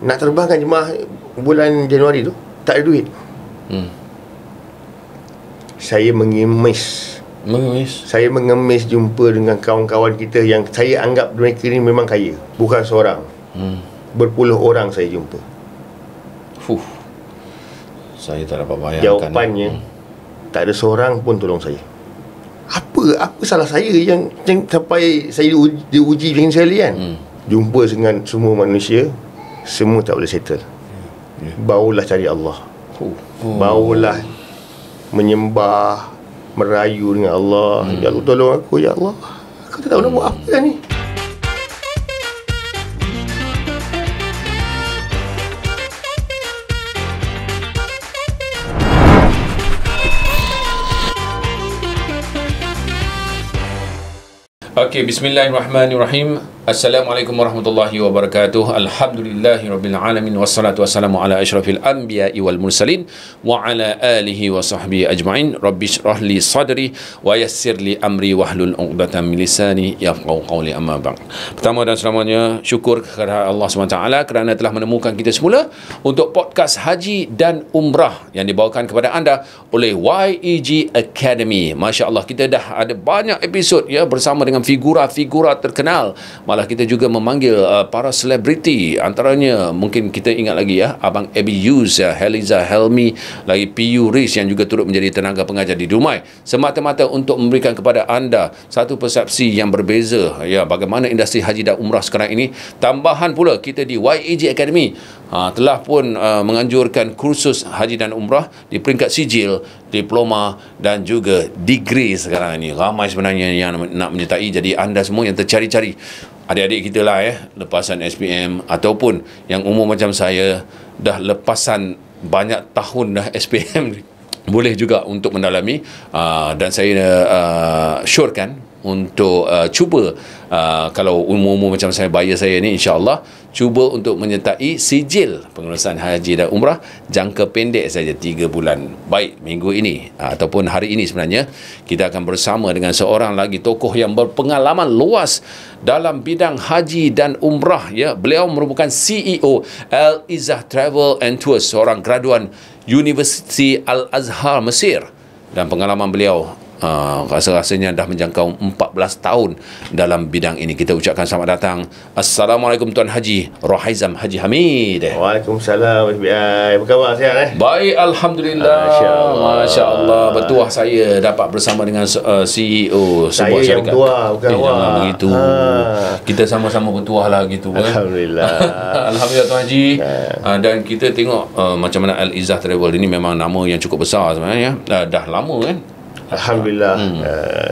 nak terbangkan jemaah bulan Januari tu, tak ada duit. Saya mengemis. Saya mengemis jumpa dengan kawan-kawan kita yang saya anggap mereka ni memang kaya. Bukan seorang, berpuluh orang saya jumpa. Saya tak dapat bayangkan. Jawapannya, tak ada seorang pun tolong saya. Apa salah saya yang sampai saya diuji macam sekali kan? Jumpa dengan semua manusia, semua tak boleh settle. Barulah cari Allah. Barulah menyembah, merayu dengan Allah. Ya Allah, tolong aku, ya Allah. Aku tak tahu nak buat apa ni. Okey, bismillahirrahmanirrahim. Assalamualaikum warahmatullahi wabarakatuh. Alhamdulillahirabbil alamin wassalatu wassalamu ala asyrafil anbiya'i wal mursalin wa ala alihi wa sahbihi ajma'in. Rabbishrah li sadri wa yassir li amri wahlul 'uqdatam min lisani yafqahu qawli, amma ba'd. Pertama dan selamanya syukur kepada Allah SWT kerana telah menemukan kita semula untuk podcast haji dan umrah yang dibawakan kepada anda oleh YEG Academy. Masya-Allah, kita dah ada banyak episod ya bersama dengan figura-figura terkenal. Malah kita juga memanggil para selebriti. Antaranya mungkin kita ingat lagi ya, Abang Abby Yus, Heliza Helmi, lagi PU Riz yang juga turut menjadi tenaga pengajar di Dumai, semata-mata untuk memberikan kepada anda satu persepsi yang berbeza ya bagaimana industri haji dan umrah sekarang ini. Tambahan pula kita di YEG Academy telah pun menganjurkan kursus haji dan umrah di peringkat sijil, diploma dan juga degree sekarang ini. Ramai sebenarnya yang nak menyertai. Jadi anda semua yang tercari-cari, adik-adik kita lah lepasan SPM ataupun yang umur macam saya dah lepasan banyak tahun dah SPM, boleh juga untuk mendalami dan saya syorkan untuk cuba kalau umur-umur macam saya, bayar saya ni, insya-Allah cuba untuk menyertai sijil pengurusan haji dan umrah jangka pendek saja 3 bulan. Baik minggu ini ataupun hari ini sebenarnya kita akan bersama dengan seorang lagi tokoh yang berpengalaman luas dalam bidang haji dan umrah ya. Beliau merupakan CEO Al-Izzah Travel and Tours, seorang graduan Universiti Al-Azhar Mesir, dan pengalaman beliau rasa-rasanya dah menjangkau 14 tahun dalam bidang ini. Kita ucapkan selamat datang. Assalamualaikum Tuan Haji Rohaizam Haji Hamid. Waalaikumsalam FBI. Apa khabar, sihat Baik, Alhamdulillah. Masya Allah. Bertuah saya dapat bersama dengan CEO sebuah saya syarikat. yang tua, bukan awak. Jangan begitu. Kita sama-sama bertuah lah gitu. Alhamdulillah. Alhamdulillah Tuan Haji. Dan kita tengok macam mana Al-Izzah Travel ini memang nama yang cukup besar sebenarnya. Dah lama kan? Alhamdulillah.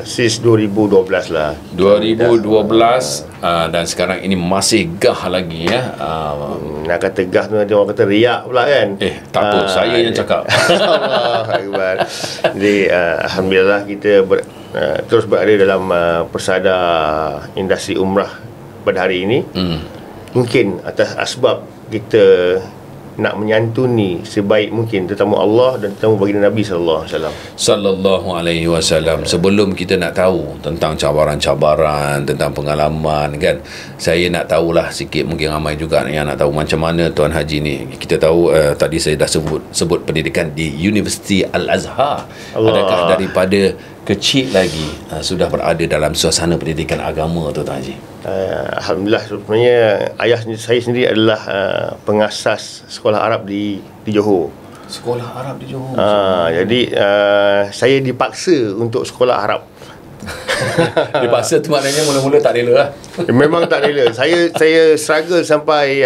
Since 2012 lah. 2012 dan sekarang ini masih gah lagi ya. Nak kata gah tu nanti orang kata riak pula kan. Tak apa, saya yang cakap. Alhamdulillah. Jadi alhamdulillah kita terus berada dalam persada industri umrah pada hari ini. Mungkin atas asbab kita nak menyantuni sebaik mungkin tetamu Allah dan tetamu baginda Nabi sallallahu alaihi wasallam. Sebelum kita nak tahu tentang cabaran-cabaran, tentang pengalaman kan, saya nak tahulah sikit, mungkin ramai juga yang nak tahu macam mana Tuan Haji ni. Kita tahu tadi saya dah sebut pendidikan di Universiti Al-Azhar. Adakah daripada kecil lagi sudah berada dalam suasana pendidikan agama tu Tuan Haji? Alhamdulillah, sebenarnya ayah saya sendiri adalah pengasas sekolah Arab di Johor. Sekolah Arab di Johor. Jadi saya dipaksa untuk sekolah Arab. Dipaksa tu maknanya mula-mula tak rela lah. Memang tak rela. Saya struggle sampai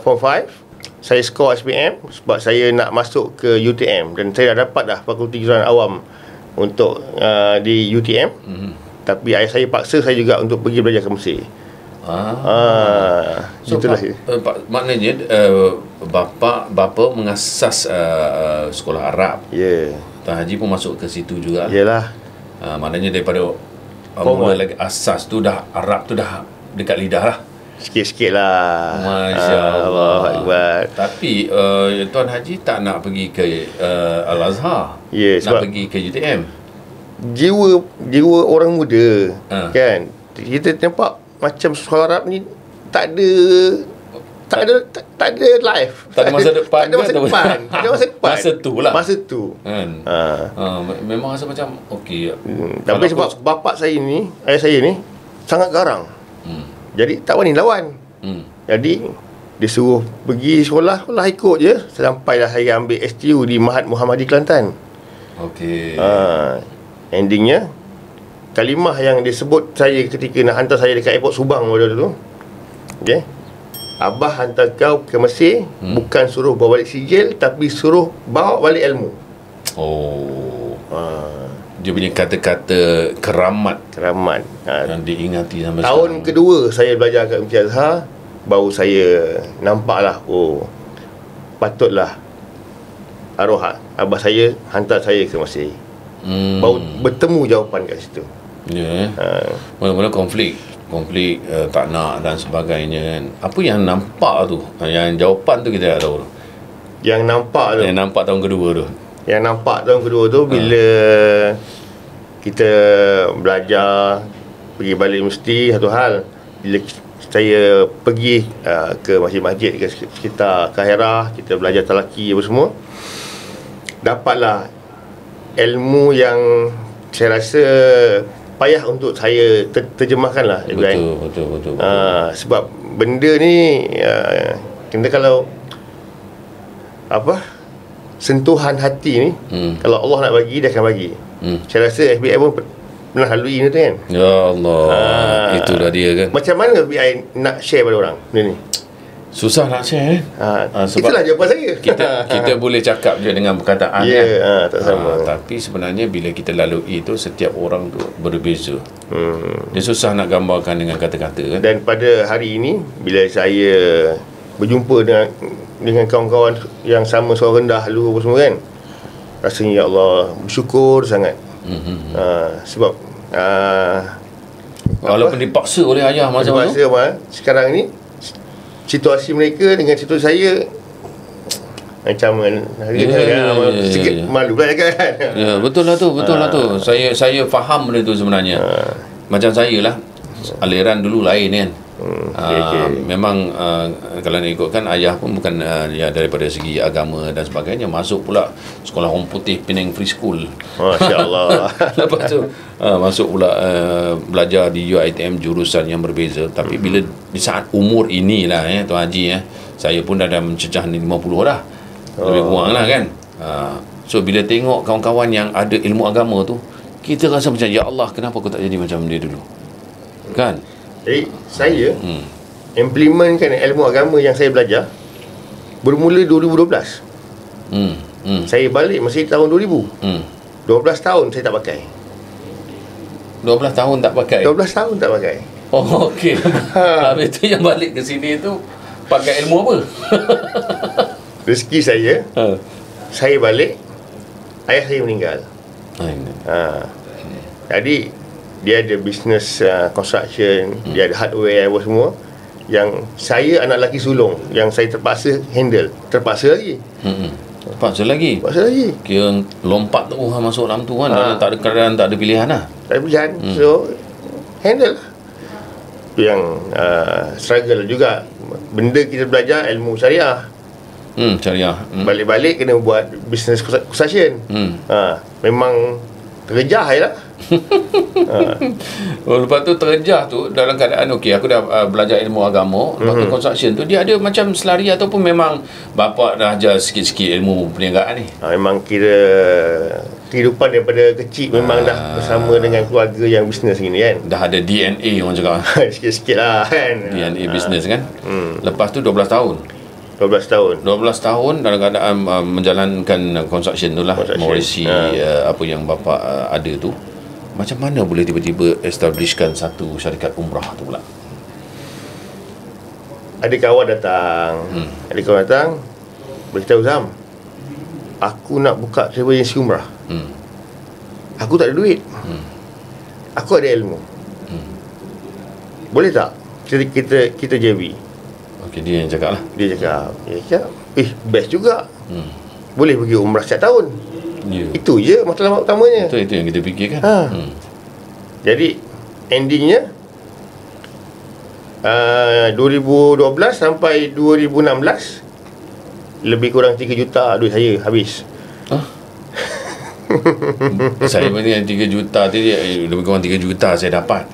form 5. Saya skor SPM sebab saya nak masuk ke UTM, dan saya dah dapat dah Fakulti Jurusan Awam untuk di UTM. Tapi ayah saya paksa saya juga untuk pergi belajar ke Mesir. So, itulah. Maknanya bapa mengasas sekolah Arab. Ya. Tuan Haji pun masuk ke situ juga. Yalah. Maknanya daripada mula lagi asas tu dah Arab tu dah dekat lidah lah. Sikit-sikit lah. Masya Allah. Akbar. Tapi Tuan Haji tak nak pergi ke Al-Azhar. Ya, nak pergi ke UTM. Jiwa orang muda kan. Kita nampak macam sekolah Arab ni tak ada tak ada life. Tak ada masa depan. Tak ada masa depan. Tak ada masa depan. Masa tu lah. Masa tu. Kan? Memang rasa macam okey. Tapi sebab bapak saya ni, ayah saya ni sangat garang. Jadi tak berani lawan. Jadi dia suruh pergi sekolah ikut je. Sampailah saya ambil STU di Mahat Muhammadi Kelantan. Okey. Endingnya kalimah yang dia sebut saya ketika nak hantar saya dekat airport Subang waktu tu. Okey. Abah hantar kau ke Mesir, bukan suruh bawa balik sijil, tapi suruh bawa balik ilmu. Dia punya kata-kata keramat yang diingati sampai tahun sekarang. kedua saya belajar kat Masjid Azhar, baru saya nampaklah, patutlah arwah abah saya hantar saya ke Mesir. Baru bertemu jawapan kat situ. Ya. Mula-mula konflik tak nak dan sebagainya kan. Apa yang nampak tu? Yang jawapan tu kita tak tahu. Yang nampak tahun kedua tu. Yang nampak tahun kedua tu bila kita belajar pergi balik universiti, satu hal. Bila saya pergi ke masjid-masjid ke sekitar Kahirah, kita belajar talaki apa semua, dapatlah ilmu yang saya rasa payah untuk saya terjemahkan lah. Betul. Sebab benda ni kita kalau sentuhan hati ni, kalau Allah nak bagi, dia akan bagi. Saya rasa FBI pun pernah lalui ni tu kan. Ya Allah, itulah dia kan. Macam mana FBI nak share pada orang benda ni? Susah nak share sebab itulah jawapan saya. Kita boleh cakap je dengan perkataan tak sama. tapi sebenarnya bila kita lalui itu, setiap orang tu berbeza. Dia susah nak gambarkan dengan kata-kata kan? Dan pada hari ini bila saya berjumpa dengan kawan-kawan yang sama suara rendah dulu apa semua kan, rasanya ya Allah bersyukur sangat. Sebab walaupun dipaksa oleh ayah masa-masa sekarang ni situasi mereka dengan situasi saya macam sikit malu lah kan. Ya, betul lah tu. Saya faham benda tu sebenarnya. Macam saya lah, aliran dulu lain kan. Memang kalau nak ikutkan, ayah pun bukan daripada segi agama dan sebagainya, masuk pula sekolah orang putih Penang Free School. Masya-Allah. Lepas tu masuk pula belajar di UiTM jurusan yang berbeza. Tapi bila di saat umur inilah Tuan Haji, saya pun dah mencecah 50 dah. Lebih kurang lah kan. So bila tengok kawan-kawan yang ada ilmu agama tu, kita rasa macam ya Allah, kenapa aku tak jadi macam dia dulu? Kan? Jadi saya implementkan ilmu agama yang saya belajar bermula 2012. Saya balik masih tahun 2000. 12 tahun saya tak pakai. 12 tahun tak pakai? 12 tahun tak pakai. Oh, okey. Habis tu yang balik ke sini tu pakai ilmu apa? Rezeki saya, saya balik, ayah saya meninggal. Jadi dia ada business construction, dia ada hardware apa semua, yang saya anak lelaki sulung, yang saya terpaksa handle. Terpaksa lagi. Kira lompat tu masuk dalam tu kan. Tak ada keadaan, tak ada pilihan lah. Tak ada pilihan. So handle lah. Yang struggle juga. Benda kita belajar ilmu syariah. Syariah. Balik-balik kena buat business construction. Memang terjah lah. Lepas tu terjah tu dalam keadaan okey, aku dah belajar ilmu agama. Lepas tu construction tu dia ada macam selari, ataupun memang bapak dah ajar sikit-sikit ilmu perniagaan ni? Memang kira kehidupan daripada kecil memang dah bersama dengan keluarga yang bisnes ni kan. Dah ada DNA orang cakap. Sikit-sikit lah kan. DNA bisnes kan. Lepas tu 12 tahun 12 tahun dalam keadaan menjalankan construction tu lah, mewarisi apa yang bapa ada tu. Macam mana boleh tiba-tiba establishkan satu syarikat umrah tu pula? Ada kawan datang beritahu, Zam, aku nak buka travel agency umrah. Aku tak ada duit. Aku ada ilmu. Boleh tak kita JV? Okey, dia yang cakap lah. Dia cakap best juga. Boleh pergi umrah setiap tahun. Itu je matlamat utamanya. Itu yang kita fikirkan. Jadi endingnya 2012 sampai 2016 lebih kurang 3 juta duit saya habis. Saya punya 3 juta tadi, lebih kurang 3 juta saya dapat.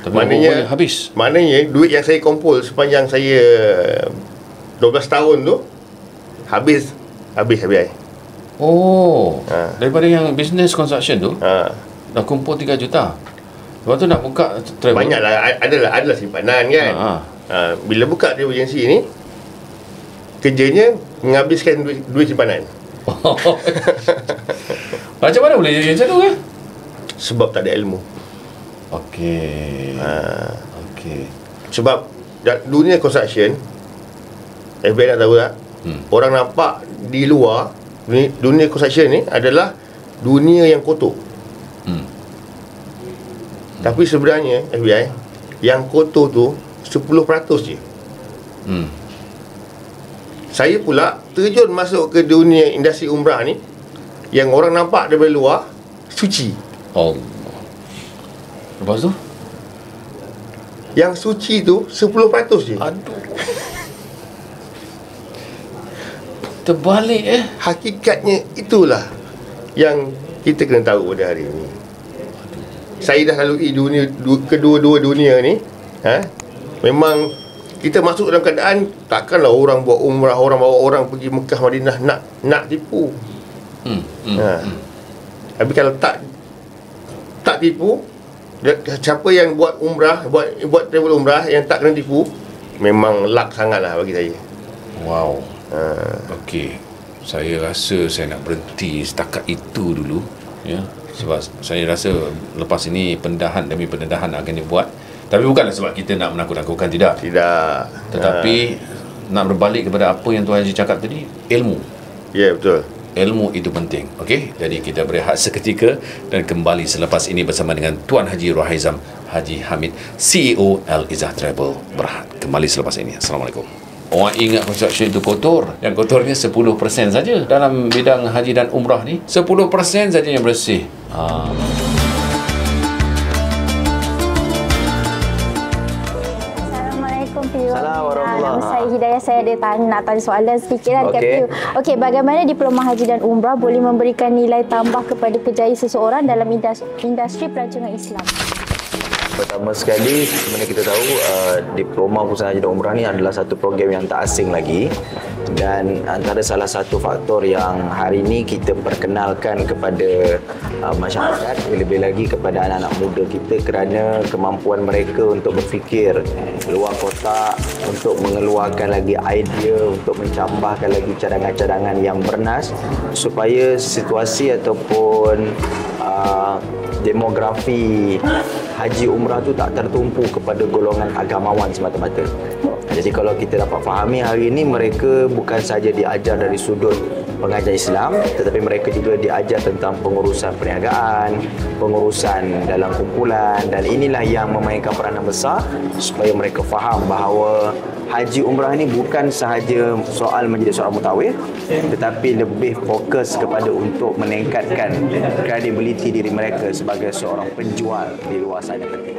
Tapi maknanya habis. Maknanya duit yang saya kumpul sepanjang saya 12 tahun tu habis FBI. Daripada yang business construction tu dah kumpul 3 juta. Lepas tu nak buka travel. Banyaklah, adalah simpanan kan. Bila buka travel agency ni, kerjanya menghabiskan duit simpanan. Macam mana boleh jadi macam tu kan? Sebab tak ada ilmu. Okey. Sebab dunia construction, FBI nak tahu tak? Orang nampak di luar, dunia construction ni adalah dunia yang kotor. Tapi sebenarnya FBI, yang kotor tu 10% je. Saya pula terjun masuk ke dunia industri umrah ni, yang orang nampak daripada luar suci. Lepas tu? Yang suci tu 10% je. Aduh. Terbalik Hakikatnya itulah yang kita kena tahu pada hari ini. Saya dah lalui kedua-dua dunia ni. Memang kita masuk dalam keadaan takkanlah orang buat umrah, orang bawa orang pergi Mekah Madinah nak tipu. Tapi kalau tak tipu, siapa yang buat umrah, buat travel umrah yang tak kena tipu, memang luck sangatlah bagi saya. Wow. Okey. Saya rasa saya nak berhenti setakat itu dulu, ya. Sebab saya rasa lepas ini pendedahan demi pendedahan akan dibuat. Tapi bukanlah sebab kita nak menakut-nakutkan, tidak. Tetapi nak berbalik kepada apa yang Tuan Haji cakap tadi, ilmu. Ya, betul. Ilmu itu penting. Okey, jadi kita berehat seketika dan kembali selepas ini bersama dengan Tuan Haji Rohaizam Haji Hamid, CEO Al-Izzah Travel Berhad. Kembali selepas ini. Assalamualaikum. Orang ingat construction itu kotor. Yang kotornya 10% saja. Dalam bidang haji dan umrah ni 10% saja yang bersih. Assalamualaikum Nama saya Hidayah. Saya ada nak tanya soalan sedikit lah dekat PU. Okey, bagaimana diploma haji dan umrah boleh memberikan nilai tambah kepada kerjaya seseorang dalam industri pelancongan Islam? Pertama sekali, sebenarnya kita tahu diploma Pusat Haji dan Umrah ni adalah satu program yang tak asing lagi, dan antara salah satu faktor yang hari ini kita perkenalkan kepada masyarakat, lebih lagi kepada anak-anak muda kita, kerana kemampuan mereka untuk berfikir luar kotak, untuk mengeluarkan lagi idea, untuk mencampahkan lagi cadangan-cadangan yang bernas supaya situasi ataupun demografi haji umrah tu tak tertumpu kepada golongan agamawan semata-mata. Jadi kalau kita dapat fahami hari ini, mereka bukan saja diajar dari sudut pengajar Islam, tetapi mereka juga diajar tentang pengurusan perniagaan, pengurusan dalam kumpulan, dan inilah yang memainkan peranan besar supaya mereka faham bahawa haji umrah ini bukan sahaja soal menjadi seorang mutawif, tetapi lebih fokus kepada untuk meningkatkan kredibiliti diri mereka sebagai seorang penjual di luar sana nanti.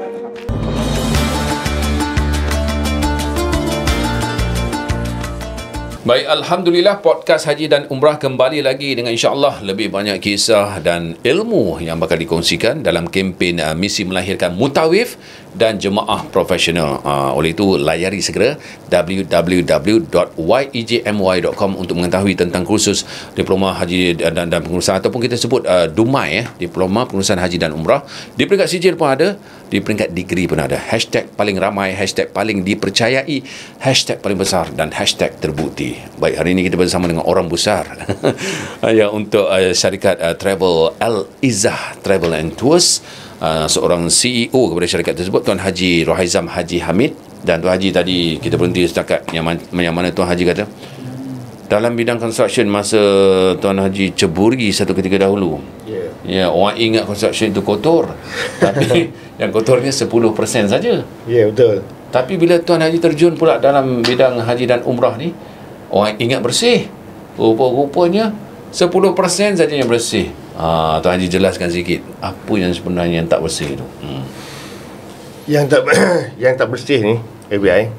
Baik, Alhamdulillah, podcast Haji dan Umrah kembali lagi dengan insya-Allah lebih banyak kisah dan ilmu yang bakal dikongsikan dalam kempen misi melahirkan mutawif dan jemaah profesional. Oleh itu, layari segera www.yejmy.com untuk mengetahui tentang kursus Diploma Haji dan Pengurusan, ataupun kita sebut DUMAI, Diploma Pengurusan Haji dan Umrah. Di peringkat sijil pun ada, di peringkat degree pun ada. Hashtag paling ramai, hashtag paling dipercayai, hashtag paling besar, dan hashtag terbukti. Baik, hari ini kita bersama dengan orang besar ya, untuk syarikat travel Al-Izzah Travel and Tours, seorang CEO kepada syarikat tersebut, Tuan Haji Rohaizam Haji Hamid. Dan Tuan Haji tadi kita berhenti setakat yang mana Tuan Haji kata dalam bidang construction, masa Tuan Haji ceburi satu ketika dahulu, ya, orang ingat construction itu kotor tapi yang kotornya 10% saja. Ya, betul. Tapi bila Tuan Haji terjun pula dalam bidang haji dan umrah ni, orang ingat bersih. Rupa-rupanya 10% saja yang bersih. Tuan Haji jelaskan sikit apa yang sebenarnya yang tak bersih tu. Yang tak bersih ni FBI.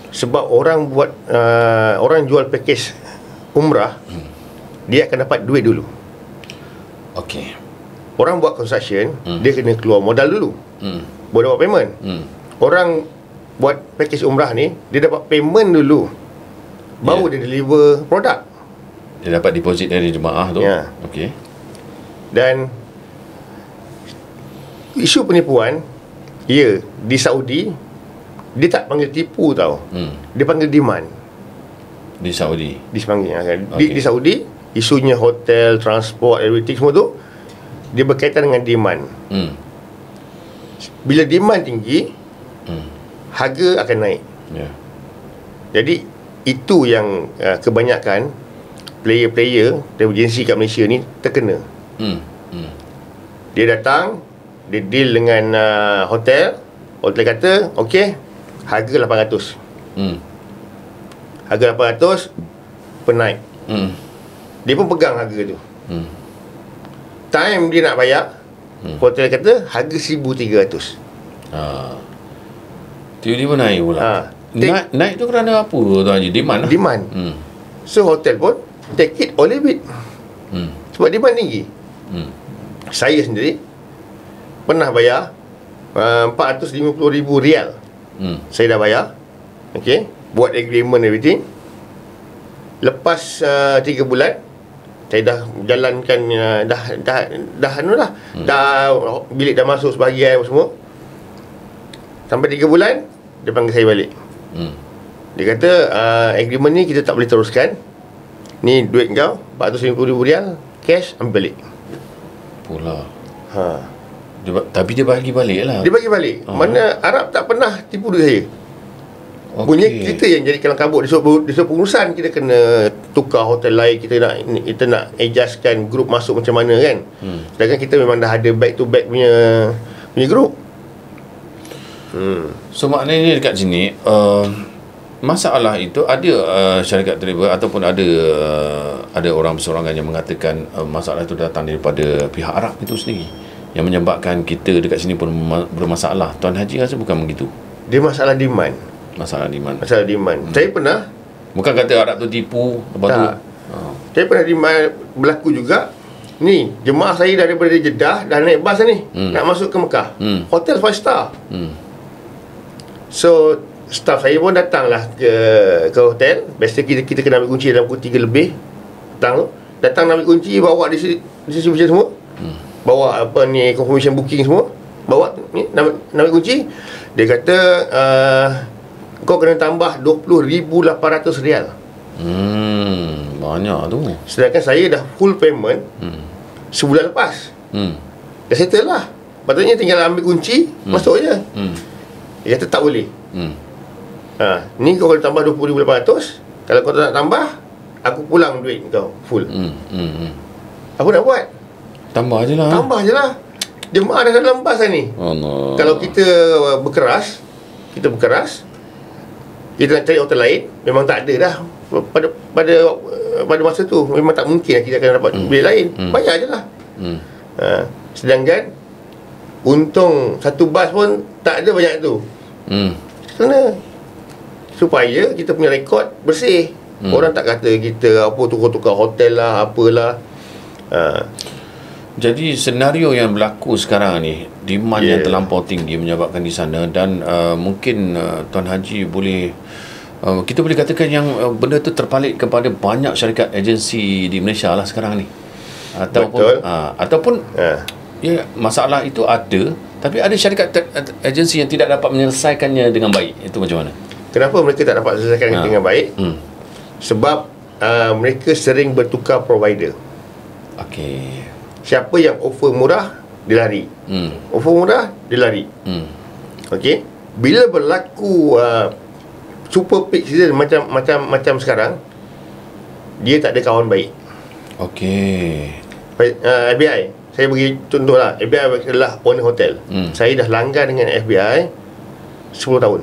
Sebab orang buat orang jual pakej umrah, dia akan dapat duit dulu. Okey. Orang buat construction, dia kena keluar modal dulu, baru dapat payment. Orang buat pakej umrah ni, dia dapat payment dulu, baru dia deliver produk. Dia dapat deposit dari jemaah tu. Okey. Dan isu penipuan, di Saudi dia tak panggil tipu tau. Dia panggil demand. Di Saudi. Di Saudi, isunya hotel, transport, everything semua tu, dia berkaitan dengan demand. Bila demand tinggi, harga akan naik. Jadi itu yang kebanyakan player-player agensi kat Malaysia ni terkena. Dia datang, dia deal dengan hotel kata okey, harga 800. Harga 800 penaik. Dia pun pegang harga tu. Time dia nak bayar, hotel kata harga 1,300. Tiba-tiba naik pula. Naik tu kerana apa tu Haji? Demand lah. Demand. So hotel pun take it or leave it. Sebab demand tinggi. Saya sendiri pernah bayar 450,000 rial. Saya dah bayar. Okay, buat agreement everything. Lepas 3 bulan, saya dah jalankan, dah bilik dah masuk sebahagian semua. Sampai 3 bulan, dia panggil saya balik. Dia kata agreement ni kita tak boleh teruskan. Ni duit kau 450,000 rial, cash, ambil balik. Pula. Tapi dia bagi balik lah. Dia bagi balik. Mana Arab tak pernah tipu duit saya. Punya kita yang jadi kelang kabut. Dia suruh pengurusan, kita kena tukar hotel lain, kita nak adjustkan grup masuk macam mana kan. Sedangkan kita memang dah ada back to back punya grup. So maknanya dekat sini masalah itu ada syarikat travel ataupun ada orang bersorangan yang mengatakan masalah itu datang daripada pihak Arab itu sendiri yang menyebabkan kita dekat sini pun bermasalah. Tuan Haji rasa bukan begitu? Dia masalah demand. Masalah demand. Saya pernah, bukan kata Arab tu tipu lepas tu. Saya pernah berlaku juga. Ni jemaah saya daripada Jeddah dah naik bas ni, nak masuk ke Mekah. Hotel 5 star. So staff saya pun datanglah ke hotel. Biasa kita kena ambil kunci dalam pukul 3 lebih. Datang ambil kunci, bawa distribution semua. Bawa confirmation booking semua. Bawa ni nak ambil kunci. Dia kata kau kena tambah 20,800 rial. Banyak tu. Sedangkan saya dah full payment sebulan lepas. Dah settle lah. Patutnya tinggal ambil kunci, masuk je. Dia kata tak boleh. Ni kau kalau tambah 20,800, kalau kau tak nak tambah, aku pulang duit kau full. Apa nak buat? Tambah je lah. Jemaah dah dalam bas ni. Kalau kita berkeras, kita nak cari hotel lain, memang tak ada dah. Pada masa tu memang tak mungkin kita akan dapat bilik lain. Bayar je lah. Sedangkan untung satu bas pun tak ada banyak tu. Kerana supaya kita punya rekod bersih. Orang tak kata kita apa tukar-tukar hotel lah, apalah. Jadi senario yang berlaku sekarang ni, demand yang terlampau tinggi menyebabkan di sana, dan mungkin Tuan Haji boleh kita boleh katakan yang benda tu terpalit kepada banyak syarikat agensi di Malaysia lah sekarang ni. Ataupun ya, masalah itu ada, tapi ada syarikat agensi yang tidak dapat menyelesaikannya dengan baik. Itu macam mana? Kenapa mereka tak dapat menyelesaikan dengan baik? Sebab mereka sering bertukar provider. Okey. Siapa yang offer murah, dia lari. Offer murah, dia lari. Okey. Bila berlaku super peak season macam sekarang, dia tak ada kawan baik. Okey. FBI, saya bagi contoh lah. FBI adalah owner hotel. Saya dah langgar dengan FBI 10 tahun.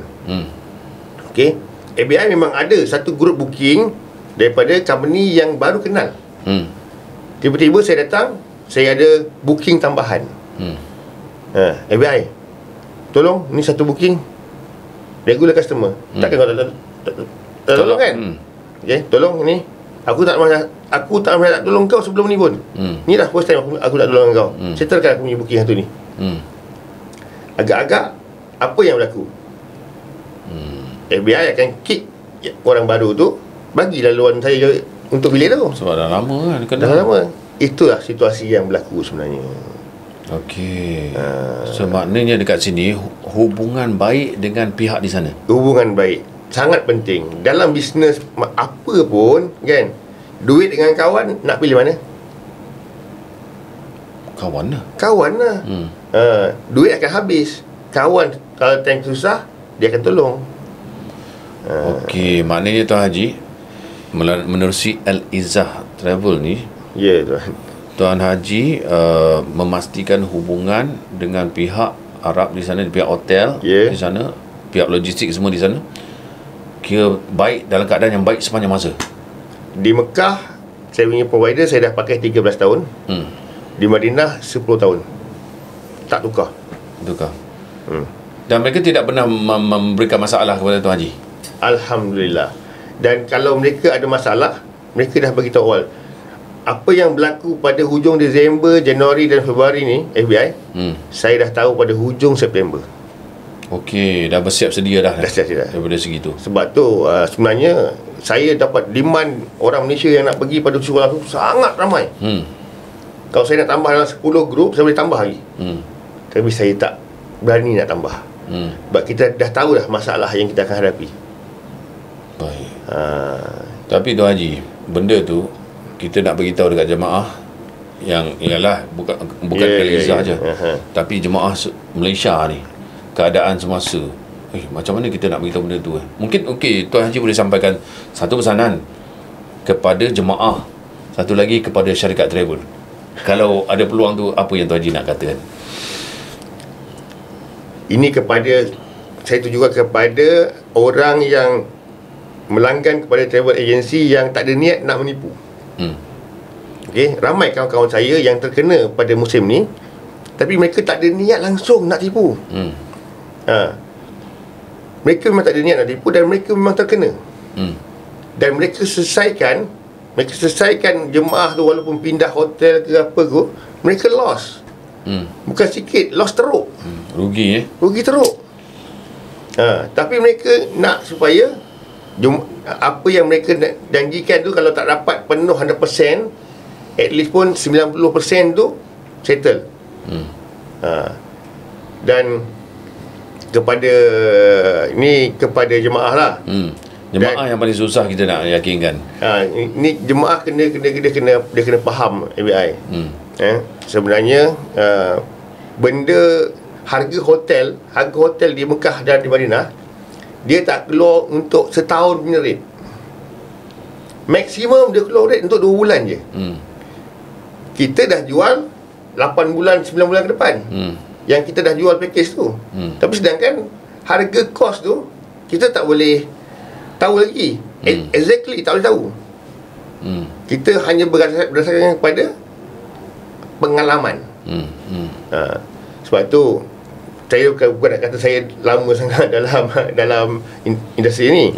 Okey. FBI memang ada satu grup booking daripada company yang baru kenal. Tiba-tiba saya datang, saya ada booking tambahan. FBI, tolong, ni satu booking regular customer. Takkan kau tak tolong kan? Okay, tolong ni. Aku tak nak tolong kau sebelum ni pun. Ni dah first time aku tak tolong kau. Settlekan aku punya booking satu ni. Agak-agak apa yang berlaku? FBI akan kick orang baru tu, bagi laluan saya untuk bilik tu. Sebab dah lama kan. Dah lama. Itulah situasi yang berlaku sebenarnya. Okey. So maknanya dekat sini hubungan baik dengan pihak di sana. Hubungan baik sangat penting dalam bisnes apa pun kan. Duit dengan kawan, nak pilih mana? Kawan lah. Duit akan habis. Kawan kalau time susah, dia akan tolong. Okey, maknanya Tuan Haji menerusi Al-Izzah Travel ni, ya tuan. Tuan Haji memastikan hubungan dengan pihak Arab di sana, pihak hotel di sana, pihak logistik semua di sana, kira baik, dalam keadaan yang baik sepanjang masa. Di Mekah, saya punya provider saya dah pakai 13 tahun. Di Madinah 10 tahun. Tak tukar. Dan mereka tidak pernah memberikan masalah kepada Tuan Haji? Alhamdulillah. Dan kalau mereka ada masalah, mereka dah beritahu awal. Apa yang berlaku pada hujung Disember, Januari dan Februari ni, FBI, saya dah tahu pada hujung September. Okey, dah bersiap sedia dah. Dah siap sedia daripada segitu. Sebab tu sebenarnya saya dapat demand orang Malaysia yang nak pergi pada sekolah tu sangat ramai. Kalau saya nak tambah dalam 10 grup, saya boleh tambah lagi. Tapi saya tak berani nak tambah. Sebab kita dah tahu dah masalah yang kita akan hadapi. Baik. Tapi Tuan Haji, benda tu kita nak beritahu dekat jemaah yang ialah bukan Al-Izzah je, tapi jemaah Malaysia ni, keadaan semasa macam mana kita nak beritahu benda tu Mungkin Tuan Haji boleh sampaikan satu pesanan kepada jemaah, satu lagi kepada syarikat travel. Kalau ada peluang tu, apa yang Tuan Haji nak katakan? Ini kepada, saya tu juga kepada orang yang melanggan kepada travel agency yang tak ada niat nak menipu. Okey, ramai kawan-kawan saya yang terkena pada musim ni, tapi mereka tak ada niat langsung nak tipu. Mereka memang tak ada niat nak tipu dan mereka memang terkena. Dan mereka selesaikan jemaah tu, walaupun pindah hotel ke apa tu, mereka loss. Bukan sikit, loss teruk. Rugi teruk. Tapi mereka nak supaya apa yang mereka janjikan tu, kalau tak dapat penuh 100%, at least pun 90% tu settle. Dan kepada jemaah lah. Jemaah yang paling susah kita nak yakinkan. Ini jemaah kena faham FBI. Sebenarnya benda harga hotel di Mekah dan di Madinah, dia tak keluar untuk setahun punya rate. Maksimum dia keluar rate untuk 2 bulan je. Kita dah jual 8 bulan, 9 bulan ke depan. Yang kita dah jual package tu. Tapi sedangkan harga kos tu kita tak boleh tahu lagi. Exactly tak boleh tahu. Kita hanya berdasarkan kepada pengalaman. Sebab tu saya bukan nak kata saya lama sangat dalam industri ni.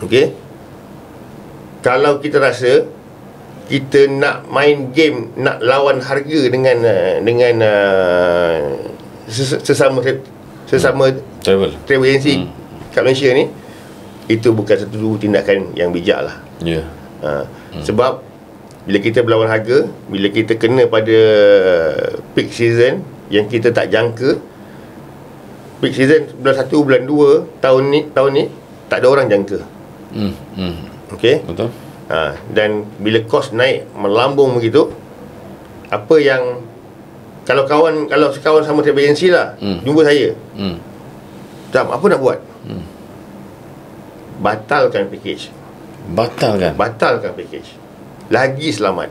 Okey. Kalau kita rasa kita nak main game, nak lawan harga dengan sesama travel agency kat Malaysia ni, itu bukan satu tindakan yang bijak lah. Sebab bila kita berlawan harga, bila kita kena pada peak season yang kita tak jangka, peak season bulan 1, bulan 2 tahun ni tak ada orang jangka. Okey, betul. Dan bila kos naik melambung begitu, apa yang kalau kawan sama travel agency lah, jumpa saya, Jam, apa nak buat? Batalkan package. Batalkan package. Lagi selamat.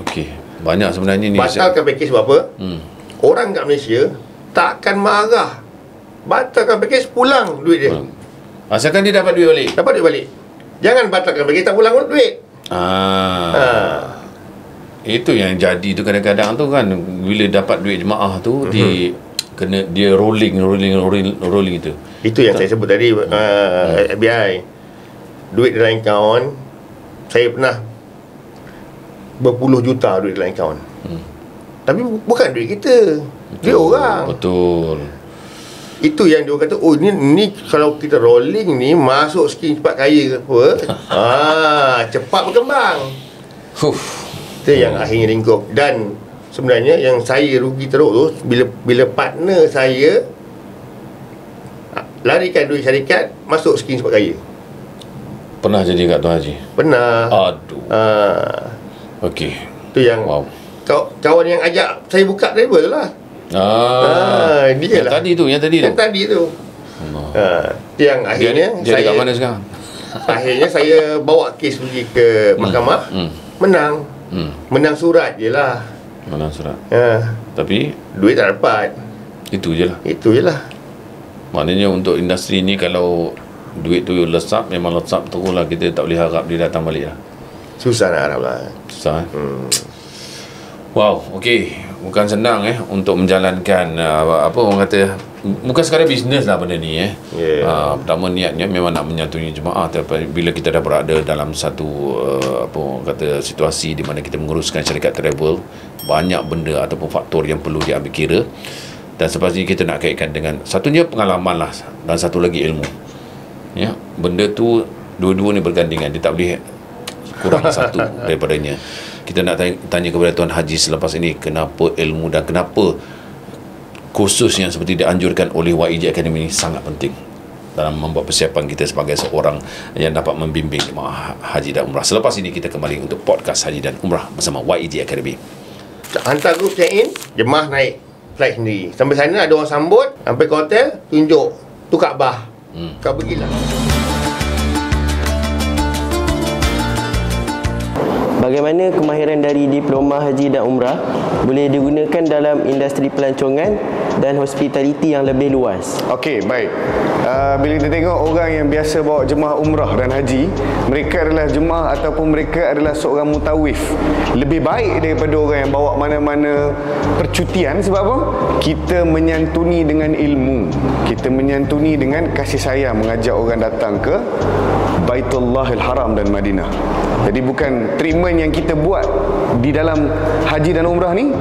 Okey, banyak sebenarnya ni. Batalkan package sebab apa? Orang kat Malaysia takkan marah. Batalkan package, pulang duit dia. Asalkan dia dapat duit balik. Jangan batalkan package, tak pulang duit. Itu yang jadi tu kadang-kadang tu kan, bila dapat duit jemaah tu kena dia rolling itu. Itu yang saya sebut tadi, FBI. Duit dalam akaun, saya pernah berpuluh juta duit dalam akaun. Tapi bukan duit kita, dia orang. Betul. Itu yang dia kata, oh ni kalau kita rolling ni masuk skin cepat kaya ke apa, cepat berkembang. Itu yang akhirnya lingkup. Dan sebenarnya yang saya rugi teruk tu bila partner saya larikan duit syarikat masuk skin cepat kaya. Pernah jadi kat Tuan Haji? Pernah. Aduh. Okey. Tu yang kawan yang ajak saya buka travel lah. Dia lah. Yang tadi tu. Yang akhirnya dia dekat mana sekarang? Akhirnya saya bawa kes pergi ke mahkamah. Menang. Menang surat je lah. Menang surat. Tapi duit tak dapat. Itu je lah. Maknanya untuk industri ni, kalau duit tu lesap, memang lesap terus lah. Kita tak boleh harap dia datang balik lah. Susah nak harap lah. Susah. Wow, okey. Bukan senang untuk menjalankan apa orang kata, bukan sekadar bisnes lah benda ni pertama niatnya memang nak menyatuni jemaah. Tapi bila kita dah berada dalam satu apa orang kata situasi di mana kita menguruskan syarikat travel, banyak benda ataupun faktor yang perlu diambil kira. Dan sepatutnya kita nak kaitkan dengan satunya pengalaman lah, dan satu lagi ilmu. Benda tu dua-dua ni bergandingan, dia tak boleh kurang satu daripadanya. Kita nak tanya kepada Tuan Haji selepas ini, kenapa ilmu dan kenapa kursus yang seperti dianjurkan oleh YEG Academy ini sangat penting dalam membuat persiapan kita sebagai seorang yang dapat membimbing jemaah haji dan umrah. Selepas ini kita kembali untuk podcast Haji dan Umrah bersama YEG Academy. Hantar grup check in, jemaah naik flight sendiri. Sampai sana ada orang sambut, sampai ke hotel, tunjuk tu Kaabah. Kau pergilah. Bagaimana kemahiran dari diploma haji dan umrah boleh digunakan dalam industri pelancongan dan hospitality yang lebih luas? Okey, baik. Bila kita tengok orang yang biasa bawa jemaah umrah dan haji, mereka adalah jemaah ataupun mereka adalah seorang mutawif. Lebih baik daripada orang yang bawa mana-mana percutian. Sebab apa? Kita menyantuni dengan ilmu. Kita menyantuni dengan kasih sayang, mengajak orang datang ke Baitullahil Haram dan Madinah. Jadi bukan treatment yang kita buat di dalam haji dan umrah ni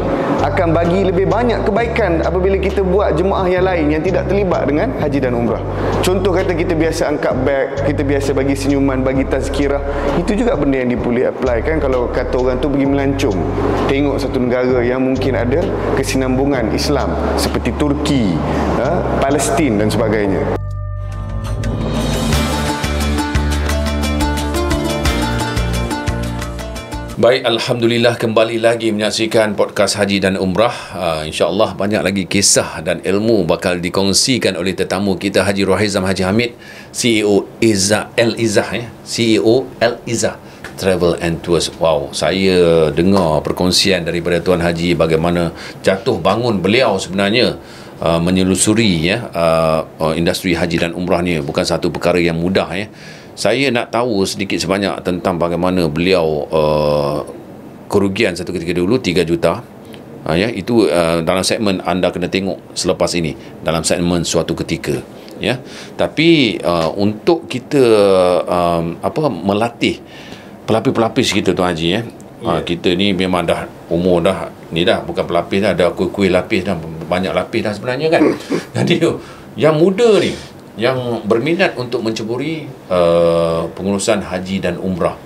akan bagi lebih banyak kebaikan apabila kita buat jemaah yang lain yang tidak terlibat dengan haji dan umrah. Contoh kata kita biasa angkat beg, kita biasa bagi senyuman, bagi tazkirah, itu juga benda yang boleh apply kan kalau kata orang tu pergi melancong, tengok satu negara yang mungkin ada kesinambungan Islam seperti Turki, Palestin dan sebagainya. Baik, Alhamdulillah kembali lagi menyaksikan podcast Haji dan Umrah. InsyaAllah banyak lagi kisah dan ilmu bakal dikongsikan oleh tetamu kita, Haji Rohaizam Haji Hamid, CEO Al-Izzah CEO Al-Izzah Travel and Tours. Wow, saya dengar perkongsian daripada Tuan Haji bagaimana jatuh bangun beliau sebenarnya menyelusuri industri haji dan umrah ni bukan satu perkara yang mudah Saya nak tahu sedikit sebanyak tentang bagaimana beliau kerugian satu ketika dulu 3 juta. Itu dalam segmen anda kena tengok selepas ini, dalam segmen suatu ketika. Tapi untuk kita melatih pelapis-pelapis kita Tuan Haji kita ni memang dah umur dah bukan pelapis dah, dah kuih-kuih lapis dah, banyak lapis dah sebenarnya kan. Jadi yang muda ni yang berminat untuk menceburi pengurusan haji dan umrah,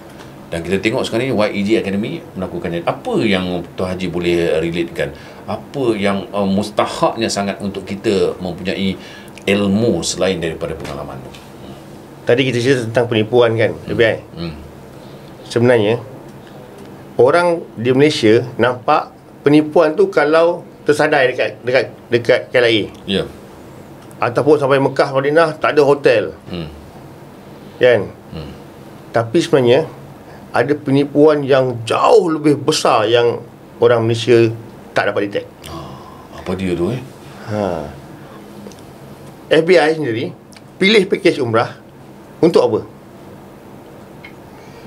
dan kita tengok sekarang ni YEG Academy melakukannya. Apa yang Tuan Haji boleh relatekan? Apa yang mustahaknya sangat untuk kita mempunyai ilmu selain daripada pengalaman tu? Tadi kita cerita tentang penipuan kan, FBI. Sebenarnya orang di Malaysia nampak penipuan tu kalau tersadai dekat KLIA. Ya. Ataupun sampai Mekah, Madinah tak ada hotel. Kan? Tapi sebenarnya ada penipuan yang jauh lebih besar yang orang Malaysia tak dapat detect. Apa dia tu FBI sendiri pilih pakej umrah untuk apa?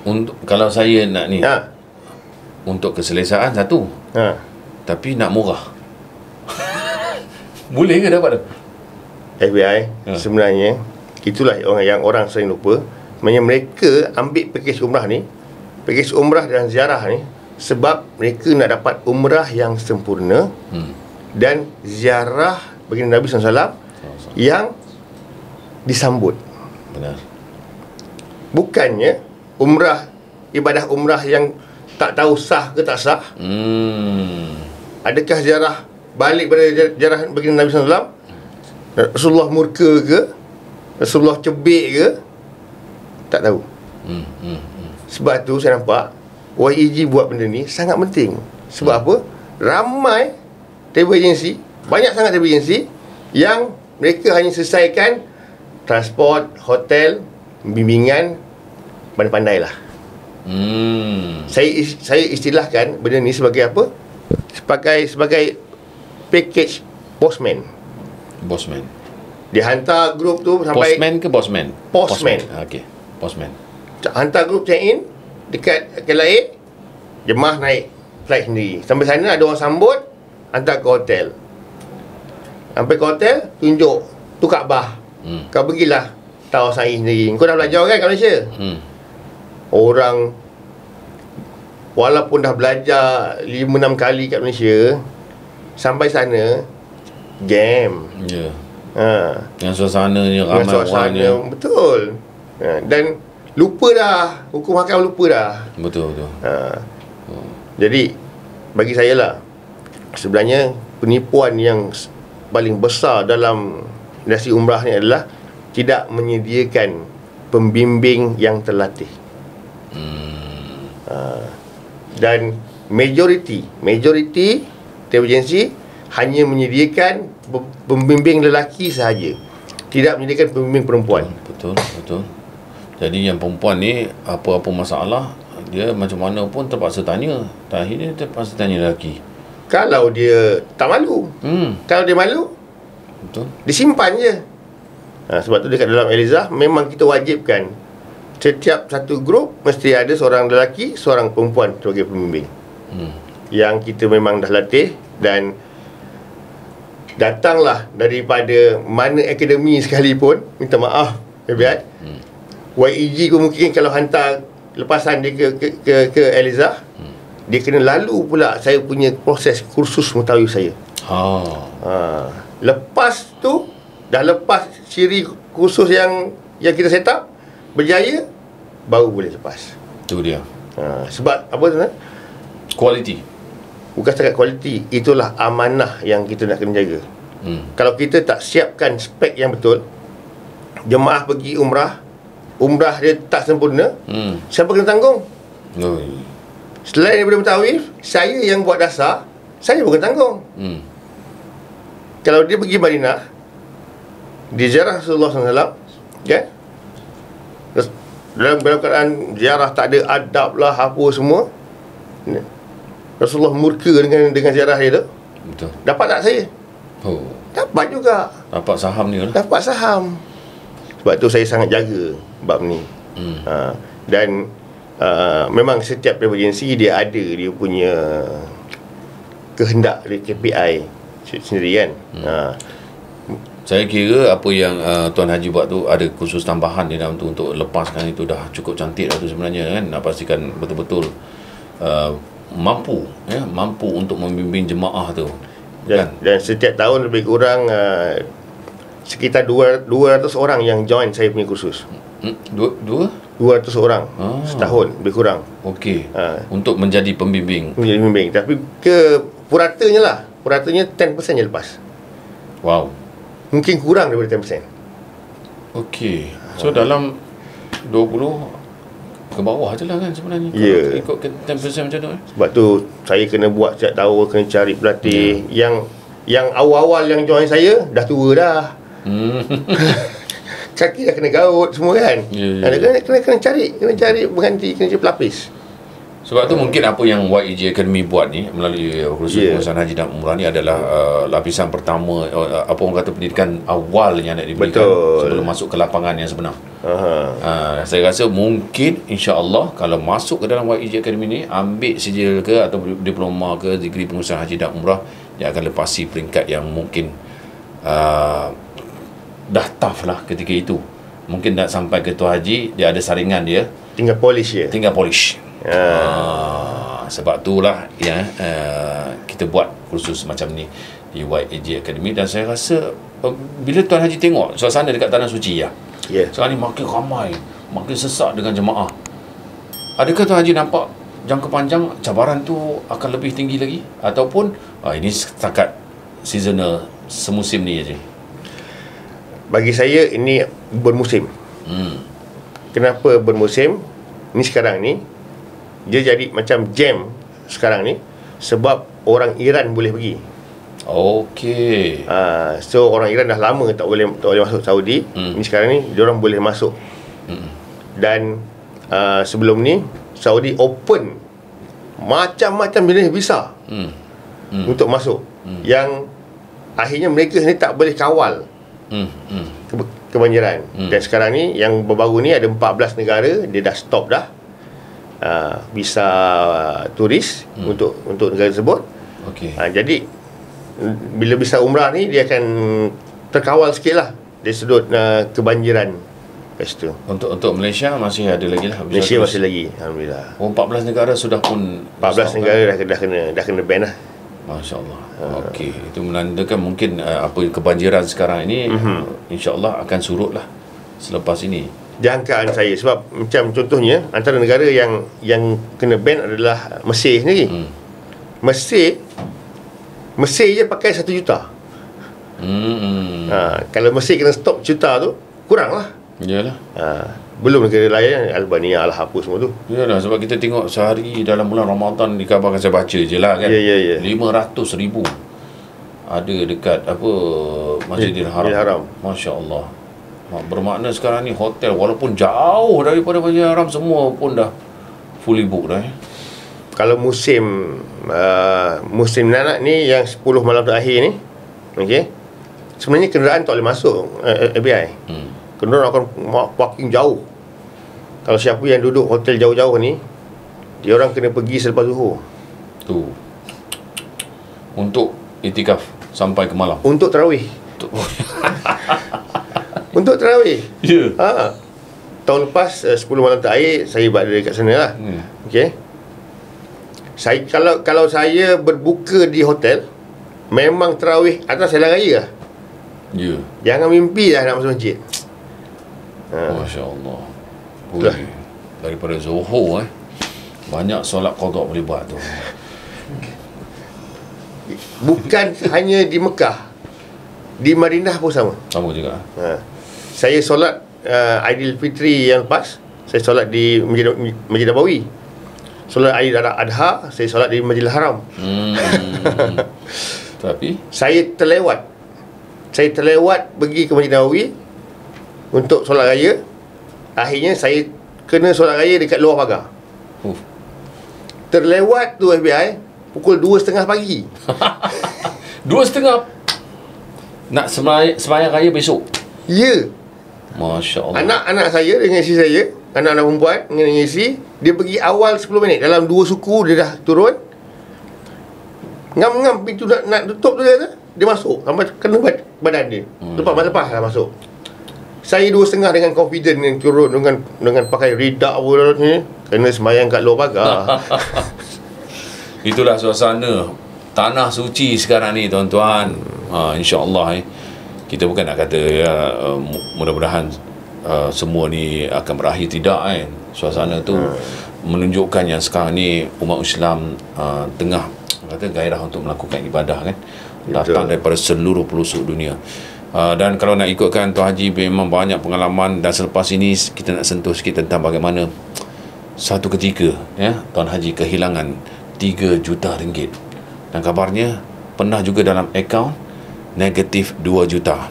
Untuk kalau saya nak ni untuk keselesaan satu. Tapi nak murah. Boleh ke dapat tu? FBI sebenarnya itulah orang sering lupa. Sebenarnya mereka ambil pakej umrah ni, pakej umrah dan ziarah ni sebab mereka nak dapat umrah yang sempurna dan ziarah baginda Nabi SAW yang disambut. Benar. Bukannya ibadah umrah yang tak tahu sah ke tak sah. Adakah ziarah balik pada ziarah baginda Nabi SAW, Rasulullah murka ke, Rasulullah cebik ke, tak tahu. Sebab tu saya nampak YEG buat benda ni sangat penting. Sebab apa? Ramai travel agency, banyak sangat travel agency yang mereka hanya selesaikan transport, hotel, bimbingan, pandai-pandai lah. Saya istilahkan benda ni sebagai apa? Sebagai package postman. Dia hantar grup tu sampai Postman ke bosman? Postman. Okey, postman. Hantar grup check-in dekat KLIA, jemaah naik flight sendiri. Sampai sana ada orang sambut, hantar ke hotel. Sampai ke hotel, tunjuk tu Kaabah. Kau pergilah tawasan sendiri. Kau dah belajar kan kat Malaysia? Orang walaupun dah belajar 5-6 kali kat Malaysia, sampai sana game. Ya. Dengan suasananya ramai suasana, betul. Dan lupa dah, hukum hakam lupa dah. Betul. Jadi bagi saya lah, sebenarnya penipuan yang paling besar dalam industri umrah ni adalah tidak menyediakan pembimbing yang terlatih. Dan majoriti travel agency hanya menyediakan pembimbing lelaki sahaja, tidak menyediakan pembimbing perempuan. Betul. Jadi yang perempuan ni apa-apa masalah, dia macam mana pun terpaksa tanya. Akhirnya terpaksa tanya lelaki. Kalau dia tak malu, kalau dia malu, betul, disimpan je. Sebab tu dekat dalam Eliza memang kita wajibkan setiap satu grup mesti ada seorang lelaki, seorang perempuan sebagai pembimbing. Yang kita memang dah latih dan datanglah daripada mana akademi sekalipun, minta maaf FBI. YEG pun mungkin kalau hantar lepasan dia ke Eliza, dia kena lalu pula saya punya proses kursus mutawi saya. Lepas tu dah lepas siri kursus yang kita set up berjaya, baru boleh lepas. Tu dia. Sebab apa tu? Quality. Bukan setakat kualiti, itulah amanah yang kita nak kena jaga. Kalau kita tak siapkan spek yang betul, jemaah pergi umrah dia tak sempurna, siapa kena tanggung? Selain daripada mutawif, saya yang buat dasar, saya pun kena tanggung. Kalau dia pergi Madinah, di ziarah Rasulullah SAW, kan? Dalam keadaan ziarah tak ada adab lah, apa semua, Rasulullah murka dengan ziarah dia tu. Betul. Dapat tak saya? Dapat juga. Dapat saham ni lah. Dapat saham. Sebab tu saya sangat jaga bab ni. Dan memang setiap travel agency dia ada dia punya kehendak, dia KPI sendiri kan. Saya kira apa yang Tuan Haji buat tu, ada khusus tambahan di dalam tu untuk lepaskan itu dah cukup cantik dah tu sebenarnya kan. Nak pastikan betul-betul mampu untuk membimbing jemaah tu. Dan setiap tahun lebih kurang sekitar 200 orang yang join saya punya kursus. 200 orang setahun lebih kurang. Okey. Untuk menjadi pembimbing. Tapi puratanya 10% je lepas. Wow. Mungkin kurang daripada 10%. Okey. So dalam 20 ke bawah je lah kan sebenarnya. Ya. Ikut ke 10% macam tu. Sebab tu saya kena buat setiap tahun, kena cari pelatih. Yang awal-awal yang join saya dah tua dah. Kaki dah kena gaut semua kan. Kena cari berganti, kena cari pelapis. Sebab tu mungkin apa yang YEG Academy buat ni melalui kursus pengurusan haji dan umrah ni adalah lapisan pertama, apa orang kata, pendidikan awal yang nak diberikan sebelum masuk ke lapangan yang sebenar. Saya rasa mungkin insya-Allah kalau masuk ke dalam YEG Academy ni, ambil sijil ke atau diploma ke, degree pengurusan haji dan umrah, dia akan lepasi peringkat yang mungkin dah tough lah ketika itu. Mungkin nak sampai ke Tuan Haji, dia ada saringan dia, tinggal polish je. tinggal polish. Sebab itulah ya, kita buat kursus macam ni di YAG Academy. Dan saya rasa bila Tuan Haji tengok suasana dekat Tanah Suci ya, sekarang ni makin ramai, makin sesak dengan jemaah. Adakah Tuan Haji nampak jangka panjang cabaran tu akan lebih tinggi lagi, ataupun ini setakat seasonal semusim ni aja? Bagi saya ini bermusim. Kenapa bermusim? Ni sekarang ni dia jadi macam jam sekarang ni sebab orang Iran boleh pergi. Okey. So orang Iran dah lama tak boleh masuk Saudi. Ni sekarang ni dia orang boleh masuk. Dan sebelum ni Saudi open macam-macam jenis visa untuk masuk. Yang akhirnya mereka ni tak boleh kawal kebanjiran. Dan sekarang ni yang baru-baru ni ada 14 negara dia dah stop dah visa turis untuk negara tersebut. Jadi bila visa umrah ni dia akan terkawal sikit lah dari sudut kebanjiran. Lepas tu Untuk Malaysia masih ada lagi lah. Malaysia masih lagi, alhamdulillah. 14 negara sudah pun 14 negara dah kena ban lah. Masya Allah. Okey, itu menandakan mungkin apa kebanjiran sekarang ini insya-Allah akan surut lah selepas ini. Jangkaan saya, sebab macam contohnya antara negara yang kena ban adalah Mesir sendiri. Mesir je pakai 1 juta. Kalau Mesir kena stop juta tu, kurang lah. Yalah. Belum negara lain, Albania lah apa semua tu. Yalah, sebab kita tengok sehari dalam bulan Ramadan dikabarkan, saya baca je lah kan. 500,000 ada dekat apa Masjidil Haram. Masya Allah. Bermakna sekarang ni hotel walaupun jauh daripada Masjidil Haram semua pun dah fully book dah. Kalau musim nanak ni yang 10 malam terakhir ni, okey, sebenarnya kenderaan tak boleh masuk FBI. Kenderaan akan parking jauh. Kalau siapa yang duduk hotel jauh-jauh ni, dia orang kena pergi selepas zuhur tu untuk itikaf sampai ke malam, untuk tarawih. Untuk tarawih. Tahun lepas 10 malam terakhir saya berada dekat sana lah. Okey. Saya kalau saya berbuka di hotel, memang tarawih atas jalan raya lah. Jangan mimpi lah nak masuk masjid. Masya Allah. Daripada Zuhur banyak solat qada boleh buat tu. Bukan hanya di Mekah, di Madinah pun sama juga. Saya solat Aidilfitri yang lepas, saya solat di Masjid Nabawi. Solat Aid Adha, saya solat di Masjidil Haram. Tapi saya terlewat pergi ke Masjid Nabawi untuk solat raya. Akhirnya saya kena solat raya dekat luar pagar. Terlewat tu FBI pukul 2.30 pagi. 2.30 nak sembahyang raya besok. Ya. Masya Allah. Anak-anak saya dengan isteri saya, anak-anak perempuan dengan isteri, dia pergi awal 10 minit. Dalam 2 suku dia dah turun. Ngam-ngam pintu nak tutup tu dia masuk sampai kena badan dia. Lepas lah masuk. Saya 2.30 dengan confident yang turun dengan pakai rida apa ni, kena sembahyang kat luar pagar. Itulah suasana Tanah Suci sekarang ni, tuan-tuan. InsyaAllah kita bukan nak kata mudah-mudahan semua ni akan berakhir, tidak kan. Suasana tu menunjukkan yang sekarang ni umat Islam tengah kata gairah untuk melakukan ibadah kan. Datang daripada seluruh pelosok dunia. Dan kalau nak ikutkan Tuan Haji, memang banyak pengalaman. Dan selepas ini kita nak sentuh sikit tentang bagaimana satu ketika Tuan Haji kehilangan 3 juta ringgit. Dan kabarnya pernah juga dalam akaun negatif 2 juta.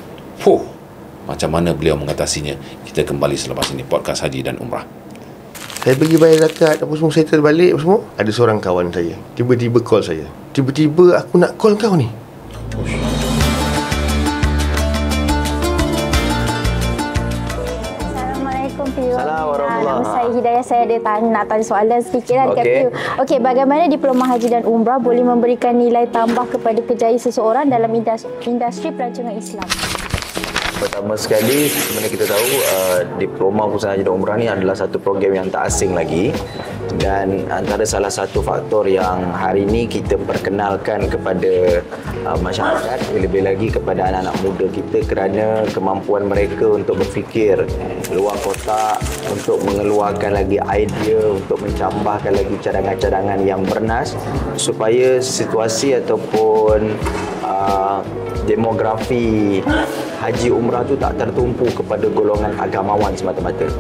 Macam mana beliau mengatasinya? Kita kembali selepas ini. Podcast Haji dan Umrah. Saya pergi bayar zakat apa semua, saya terbalik apa semua. Ada seorang kawan saya tiba-tiba call saya. Tiba-tiba aku nak call kau ni. Assalamualaikum. warahmatullahi. Nama saya Hidayah. Saya ada nak tanya soalan sedikit lah dekat PU. Okey, bagaimana diploma haji dan umrah boleh memberikan nilai tambah kepada kerjaya seseorang dalam industri pelancongan Islam? Pertama sekali, sebenarnya kita tahu diploma Pusat Haji dan Umrah ni adalah satu program yang tak asing lagi, dan antara salah satu faktor yang hari ini kita perkenalkan kepada masyarakat, lebih lagi kepada anak-anak muda kita, kerana kemampuan mereka untuk berfikir luar kotak, untuk mengeluarkan lagi idea, untuk mencambahkan lagi cadangan-cadangan yang bernas, supaya situasi ataupun demografi haji umrah tu tak tertumpu kepada golongan agamawan semata-mata.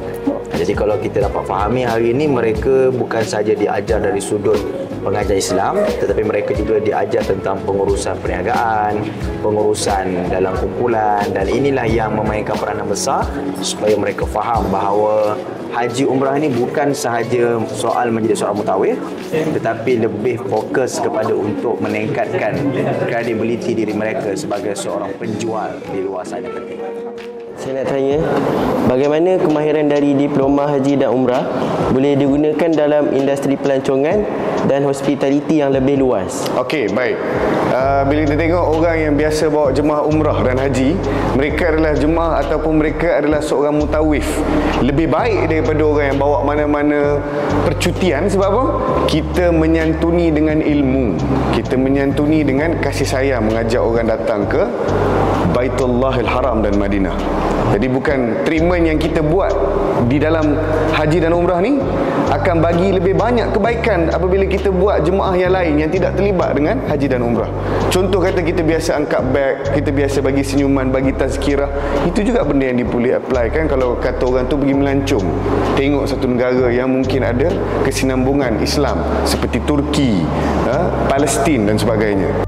Jadi kalau kita dapat fahami hari ini, mereka bukan saja diajar dari sudut pengajar Islam, tetapi mereka juga diajar tentang pengurusan perniagaan, pengurusan dalam kumpulan, dan inilah yang memainkan peranan besar supaya mereka faham bahawa haji umrah ini bukan sahaja soal menjadi seorang mutawif, tetapi lebih fokus kepada untuk meningkatkan kredibiliti diri mereka sebagai seorang penjual di luar sana nanti. Saya nak tanya, bagaimana kemahiran dari diploma haji dan umrah boleh digunakan dalam industri pelancongan dan hospitality yang lebih luas? Okey, baik. Bila kita tengok orang yang biasa bawa jemaah umrah dan haji, mereka adalah jemaah ataupun mereka adalah seorang mutawif. Lebih baik daripada orang yang bawa mana-mana percutian. Sebab apa? Kita menyantuni dengan ilmu. Kita menyantuni dengan kasih sayang, mengajak orang datang ke Baitullahil Haram dan Madinah. Jadi bukan treatment yang kita buat di dalam haji dan umrah ni akan bagi lebih banyak kebaikan apabila kita buat jemaah yang lain yang tidak terlibat dengan haji dan umrah. Contoh kata kita biasa angkat beg, kita biasa bagi senyuman, bagi tazkirah, itu juga benda yang boleh apply kan kalau kata orang tu pergi melancong, tengok satu negara yang mungkin ada kesinambungan Islam seperti Turki, Palestin dan sebagainya.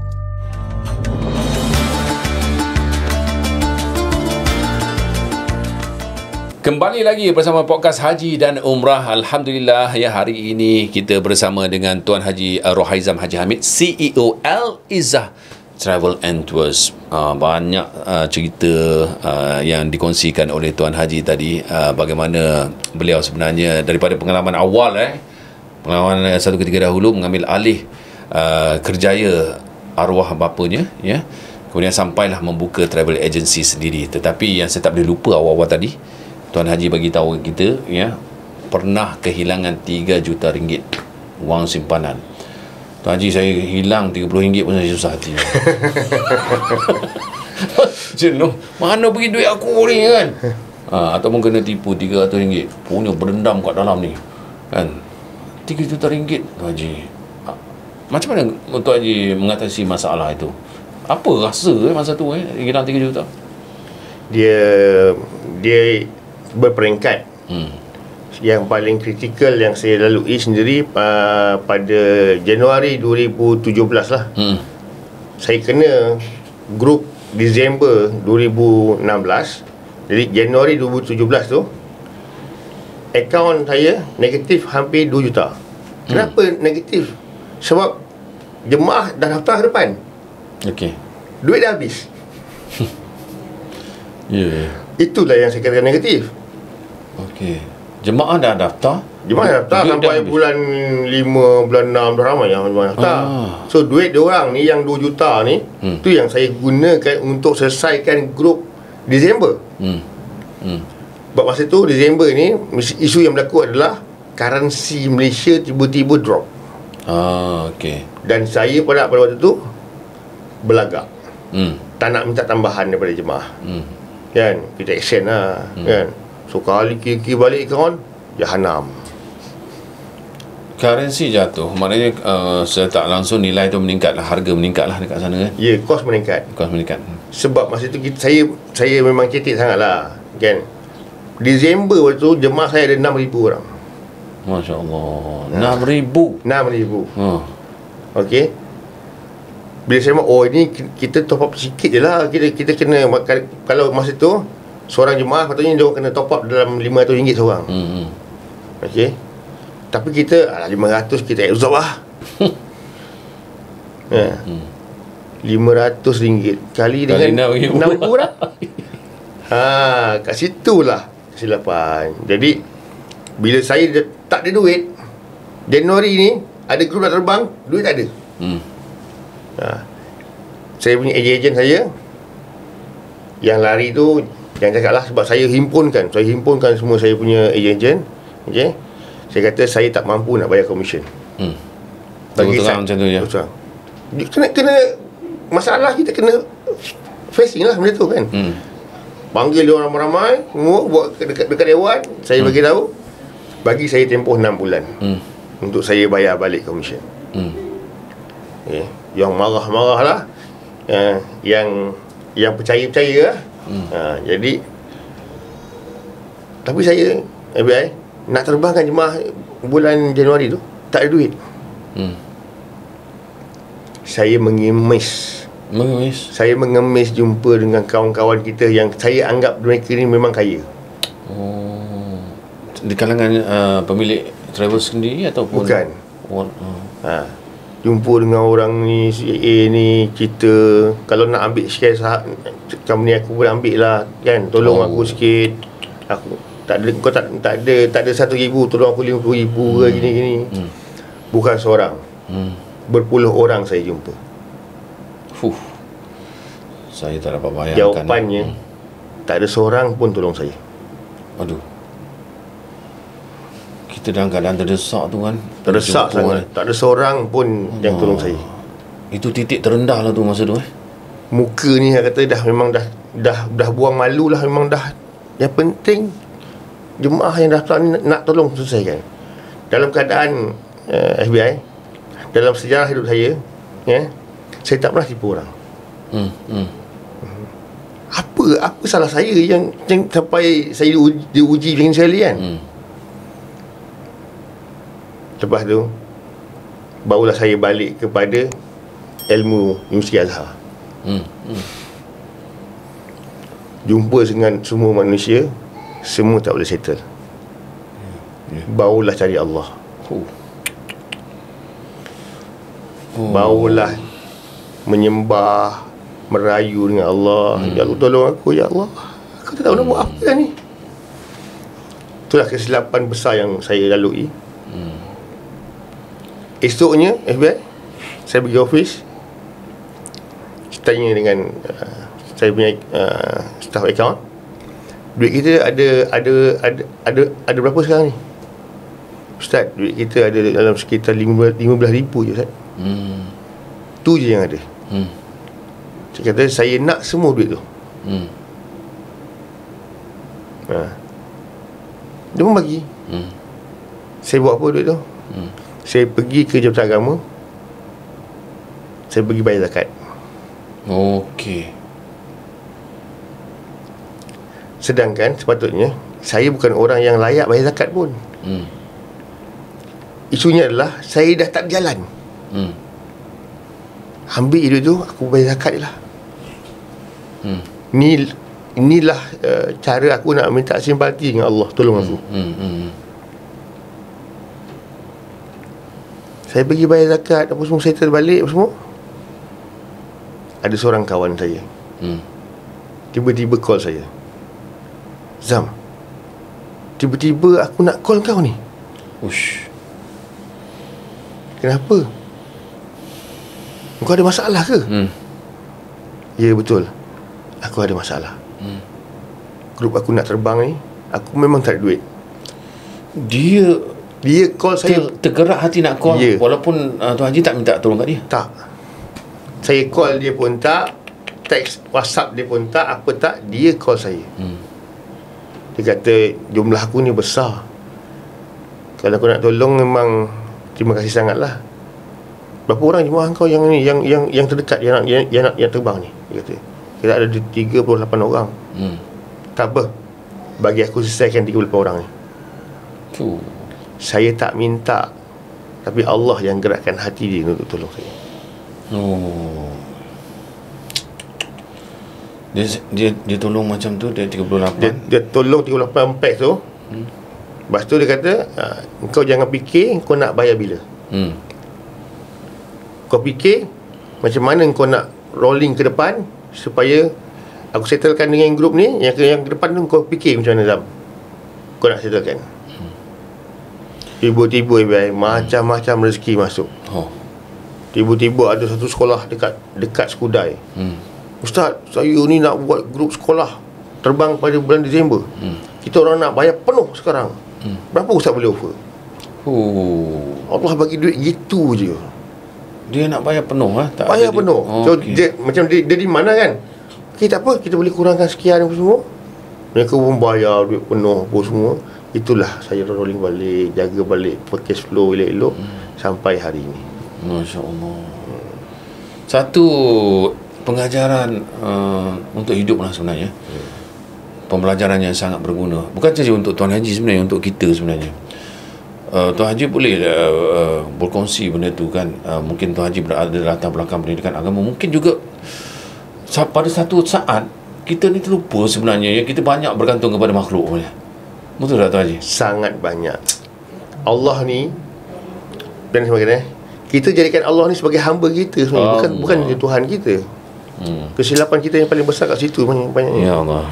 Kembali lagi bersama podcast Haji dan Umrah. Alhamdulillah, ya, hari ini kita bersama dengan Tuan Haji Rohaizam Haji Hamid, CEO Al-Izzah Travel and Tours. Banyak cerita yang dikongsikan oleh Tuan Haji tadi, bagaimana beliau sebenarnya daripada pengalaman awal, pengalaman satu ketika dahulu mengambil alih kerjaya arwah bapanya, ya. Kemudian sampailah membuka travel agency sendiri. Tetapi yang saya tak boleh lupa awal-awal tadi, Tuan Haji bagi tahu kita, ya, pernah kehilangan 3 juta ringgit wang simpanan. Tuan Haji, saya hilang RM30 pun saya susah hati. Jenuh, mana pergi duit aku ni kan? Ataupun kena tipu RM300 punya berendam kat dalam ni kan. 3 juta ringgit, Tuan Haji. Macam mana Tuan Haji mengatasi masalah itu? Apa rasa masa tu hilang 3 juta? Dia berperingkat. Yang paling kritikal yang saya lalui sendiri pada Januari 2017 lah. Saya kena grup Disember 2016. Jadi Januari 2017 tu akaun saya negatif hampir 2 juta. Kenapa negatif? Sebab jemaah dah daftar ke depan. Okey. Duit dah habis. Ya. Itulah yang saya katakan negatif. Okey. Jemaah dah daftar? Jemaah dah daftar sampai bulan 5, bulan 6 dah ramai yang jemaah daftar. So duit diorang ni yang 2 juta ni, tu yang saya gunakan untuk selesaikan grup Disember. Sebab masa tu Disember ni isu yang berlaku adalah currency Malaysia tiba-tiba drop. Okey. Dan saya pada waktu tu berlagak. Tak nak minta tambahan daripada jemaah. Kan, kita action lah. Kan. So kali kira-kira balik akaun, jahanam. Currency jatuh, maknanya secara tak langsung nilai tu meningkat lah, harga meningkat lah dekat sana kan? Ya, kos meningkat. Kos meningkat. Sebab masa tu saya memang cetek sangat lah. Kan. Disember waktu tu jemaah saya ada 6,000 orang. Masya Allah. 6,000. 6,000. Okey. Bila saya ini kita top up sikit je lah. Kita kena, kalau masa tu seorang jemaah patutnya dia kena top up dalam RM500 seorang. Okey. Tapi kita 500 kita absorb lah. RM500 kali dengan 6,000 orang. Kat situlah kesilapan. Jadi Bila saya tak ada duit, Januari ni ada grup nak terbang, duit tak ada. Saya punya ejen saya yang lari tu, jangan cakap lah, sebab saya himpunkan semua saya punya ejen. Okay? Saya kata saya tak mampu nak bayar komisen. Bagi saya macam tu je. Kena masalah kita kena facing lah benda tu kan. Panggil dia orang ramai semua buat dekat dewan. Saya bagi tahu, bagi saya tempoh 6 bulan untuk saya bayar balik komisen. Okay. Yang marah-marah lah, yang percaya-percaya lah. Jadi tapi saya FBI nak terbangkan jemaah bulan Januari tu tak ada duit. Saya mengemis. Saya mengemis jumpa dengan kawan-kawan kita yang saya anggap mereka ni memang kaya. Di kalangan pemilik travel sendiri ataupun bukan. Jumpa dengan orang ni, si A ni, kita kalau nak ambil share sahab company aku boleh ambil lah kan, tolong aku sikit. Aku tak ada, kau tak ada 1,000, tolong aku 50,000 ke gini-gini. Bukan seorang, berpuluh orang saya jumpa. Saya tak dapat bayangkan. Jawapannya tak ada seorang pun tolong saya. Aduh, kita dalam keadaan terdesak tu kan. Terdesak sangat. Tak ada seorang pun yang tolong saya. Itu titik terendah lah tu masa tu Muka ni saya kata dah memang dah buang malu lah, memang dah. Yang penting jemaah yang daftar ni nak tolong selesaikan. Dalam keadaan FBI, dalam sejarah hidup saya, saya tak pernah tipu orang. Apa salah saya yang sampai saya diuji dengan sekali kan. Lepas tu barulah saya balik kepada ilmu Universiti Azhar. Jumpa dengan semua manusia, semua tak boleh settle. Barulah cari Allah. Barulah menyembah, merayu dengan Allah. Ya Allah, tolong aku, ya Allah, aku tak tahu nak buat apa ni. Itulah kesilapan besar yang saya lalui. Esoknya FBI, saya pergi office, tanya dengan saya punya staff account, duit kita ada berapa sekarang ni Ustaz? Duit kita ada dalam sekitar 15,000 je Ustaz. Tu je yang ada. Saya kata saya nak semua duit tu. Dia pun bagi. Saya buat apa duit tu? Saya pergi ke Jabatan Agama, saya pergi bayar zakat. Okey. Sedangkan sepatutnya saya bukan orang yang layak bayar zakat pun. Isunya adalah saya dah tak berjalan. Ambil duit tu, aku bayar zakat je lah. Inilah cara aku nak minta simpati dengan Allah. Tolong aku. Saya pergi bayar zakat, apa semua settle balik, apa semua. Ada seorang kawan saya tiba-tiba call saya, Zam, tiba-tiba aku nak call kau ni. Kenapa? Kau ada masalah ke? Ya betul, aku ada masalah. Grup aku nak terbang ni, aku memang tak ada duit. Dia call saya, tergerak hati nak call, walaupun Tuan Haji tak minta tolong kat dia. Tak. Saya call dia pun tak, teks WhatsApp dia pun tak, apa tak, dia call saya. Dia kata jumlah aku ni besar, kalau aku nak tolong memang terima kasih sangat lah. Berapa orang jemaah kau yang ni, yang terdekat, yang terbang ni? Dia kata kita ada 38 orang. Tak apa, bagi aku selesaikan 38 orang ni. Saya tak minta, tapi Allah yang gerakkan hati dia untuk tolong saya. Dia tolong macam tu. Dia 38. Dia tolong 38 pack tu. Lepas tu dia kata, kau jangan fikir kau nak bayar bila. Kau fikir macam mana kau nak rolling ke depan supaya aku settlekan dengan grup ni. Yang ke depan tu kau fikir macam mana Zam, kau nak settlekan. Tiba-tiba macam-macam rezeki masuk. Tiba-tiba ada satu sekolah dekat Skudai. Ustaz, saya ni nak buat grup sekolah terbang pada bulan Disember. Kita orang nak bayar penuh sekarang. Berapa Ustaz boleh offer? Allah bagi duit gitu je. Dia nak bayar penuh tak bayar penuh. So okay. dia di mana kan? Okay, tak apa, kita boleh kurangkan sekian apa semua. Mereka pun bayar duit penuh apa semua. Itulah saya rolling balik, jaga balik cash flow elok-elok sampai hari ini. Masya Allah. Satu pengajaran untuk hidup lah sebenarnya. Pembelajaran yang sangat berguna. Bukan saja untuk Tuan Haji sebenarnya, untuk kita sebenarnya. Tuan Haji boleh berkongsi benda tu kan. Mungkin Tuan Haji berada latar belakang pendidikan agama. Mungkin juga pada satu saat kita ni terlupa sebenarnya ya, kita banyak bergantung kepada makhluk punya. Betul tak Tuan Haji? Sangat banyak. Allah ni dan sebagainya. Kita jadikan Allah ni sebagai hamba kita sebenarnya. Bukan dia Tuhan kita. Kesilapan kita yang paling besar kat situ banyaknya. Ya Allah.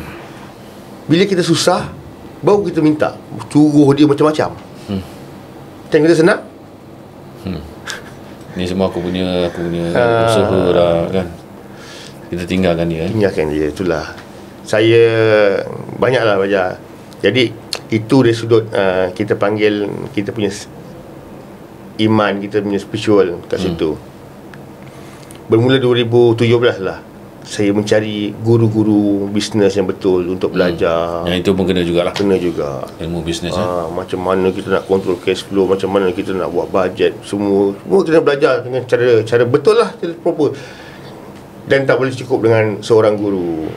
Bila kita susah, baru kita minta, suruh dia macam-macam. Time kita senang, ni semua aku punya usaha dah kan. Kita tinggalkan dia. Tinggalkan dia, itulah. Saya banyaklah belajar. Jadi itu dari sudut kita panggil, kita punya iman, kita punya spiritual kat situ. Bermula 2017 lah, saya mencari guru-guru bisnes yang betul untuk belajar. Yang itu pun kena jugalah. Kena juga ilmu bisnes. Macam mana kita nak kontrol cash flow, macam mana kita nak buat bajet, semua kena belajar dengan cara betul lah, cara proper. Dan tak boleh cukup dengan seorang guru.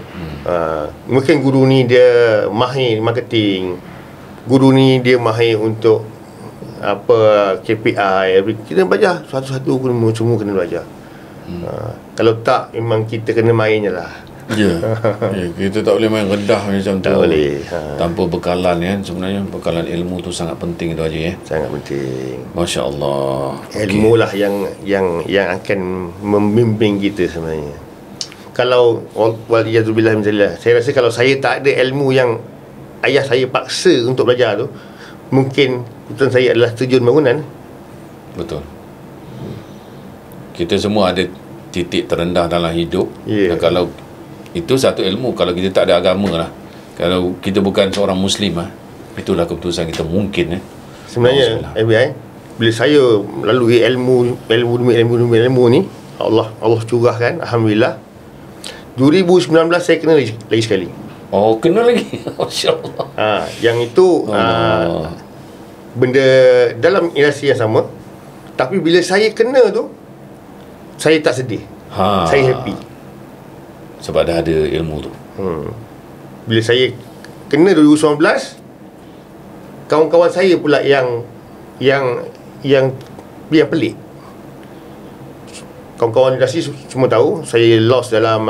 Mungkin guru ni dia mahir marketing, guru ni dia mahir untuk apa KPI, kita belajar satu-satu, semua kena belajar. Kalau tak, memang kita kena main je lah. Ya. Kita tak boleh main redah macam tu. Tak boleh. Tanpa bekalan kan. Sebenarnya bekalan ilmu tu sangat penting tu Haji. Sangat penting. Masya Allah. Ilmu lah yang akan membimbing kita sebenarnya. Kalau waliyazubillah min zalillah, saya rasa kalau saya tak ada ilmu yang ayah saya paksa untuk belajar tu, mungkin keputusan saya adalah terjun bangunan. Betul. Kita semua ada titik terendah dalam hidup. Dan kalau itu satu ilmu, kalau kita tak ada agama lah, kalau kita bukan seorang Muslim itulah keputusan kita mungkin sebenarnya. FBI, bila saya melalui ilmu ni, Allah curahkan, alhamdulillah. 2019 saya kena lagi sekali. Oh, kena lagi. Masya-Allah. Yang itu benda dalam industri yang sama, tapi bila saya kena tu, saya tak sedih. Saya happy. Sebab dah ada ilmu tu. Bila saya kena 2019, kawan-kawan saya pula yang pelik. Kawan-kawan industri semua tahu saya loss dalam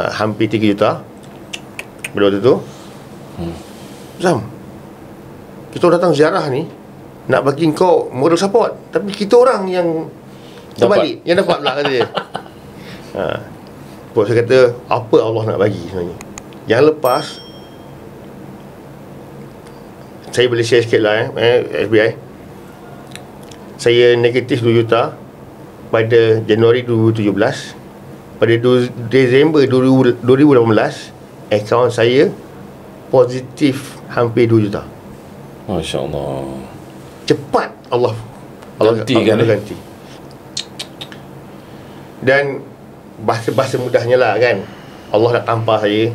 hampir 3 juta pada waktu tu. Zam, kita datang ziarah ni nak bagi kau moral support, tapi kita orang yang terbalik, yang dapat pula kata dia. Bos saya kata, apa Allah nak bagi sebenarnya. Yang lepas saya boleh share sikit lah FBI. Saya negatif 2 juta pada Januari 2017. Pada Disember 2018, akaun saya positif hampir 2 juta. Masya Allah. Cepat Allah ganti kan. Ganti. Dan bahasa mudahnya lah kan, Allah nak tampar saya.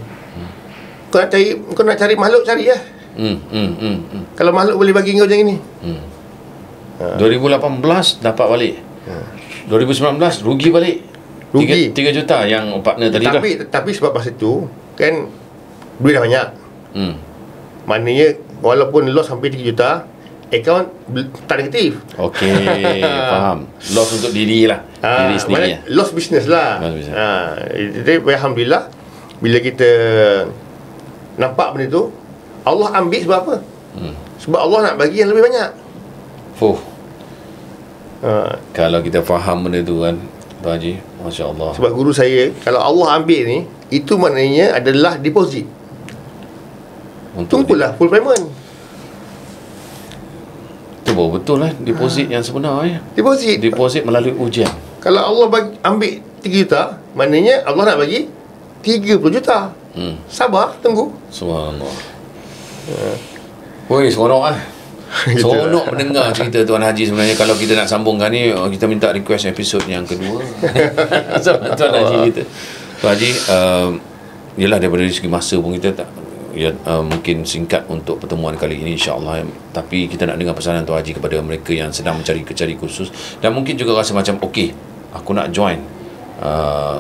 Kau nak cari makhluk, cari lah. Kalau makhluk boleh bagi kau macam ni. 2018 dapat balik. 2019 rugi balik. 3 juta yang partner tadi tu. Tapi sebab masa tu kan duit dah banyak. Maknanya walaupun loss hampir 3 juta, akaun tak negatif. Okey, faham. Loss untuk diri lah. Diri sendiri lah. Loss business lah. Jadi alhamdulillah, bila kita nampak benda tu, Allah ambil sebab apa? Sebab Allah nak bagi yang lebih banyak. Kalau kita faham benda tu kan, Tuan Haji, Masya Allah. Sebab guru saya, kalau Allah ambil ni, itu maknanya adalah deposit. Tunggulah full payment. Itu betul lah deposit yang sebenar ya. Deposit melalui ujian. Kalau Allah ambil 3 juta, maknanya Allah nak bagi 30 juta. Sabar, tunggu. Subhanallah. Woi, seronok lah. Seronok mendengar cerita Tuan Haji sebenarnya. Kalau kita nak sambungkan ni, kita minta request episod yang kedua. Tuan Haji kita. Tuan Haji, yelah daripada segi masa pun kita tak mungkin singkat untuk pertemuan kali ini, insya-Allah. Tapi kita nak dengar pesanan Tuan Haji kepada mereka yang sedang mencari kursus dan mungkin juga rasa macam okey, aku nak join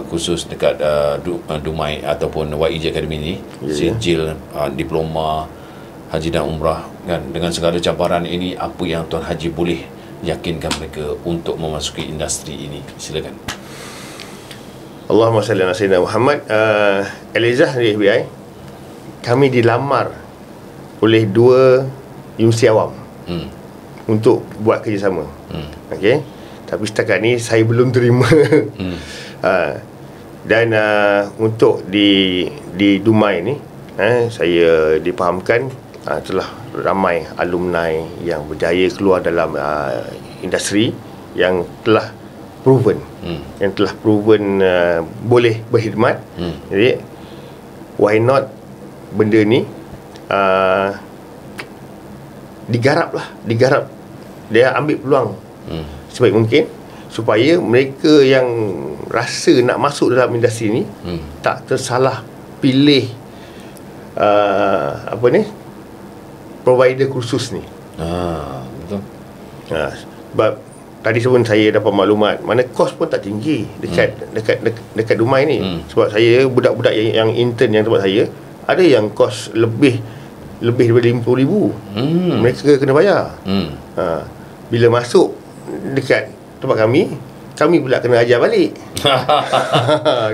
kursus dekat Dumai ataupun YEG Academy ni, sijil diploma haji dan umrah kan. Dengan segala cabaran ini, apa yang Tuan Haji boleh yakinkan mereka untuk memasuki industri ini? Silakan. Allahumma salli ala sayyidina Muhammad. Elizah dari FBI, kami dilamar oleh 2 universiti awam untuk buat kerjasama. Okey, tapi setakat ni saya belum terima. Dan untuk di Dumai ni, saya difahamkan telah ramai alumni yang berjaya keluar dalam industri yang telah proven, boleh berkhidmat. Jadi why not benda ni digarap, dia ambil peluang sebaik mungkin supaya mereka yang rasa nak masuk dalam industri ni tak tersalah pilih provider kursus ni. Betul. Sebab tadi sebelum saya dapat maklumat, mana kos pun tak tinggi dekat Dumai ni. Sebab saya budak-budak yang intern yang tempat saya, ada yang kos lebih daripada 50,000. Mereka kena bayar. Bila masuk dekat tempat kami pula kena ajar balik.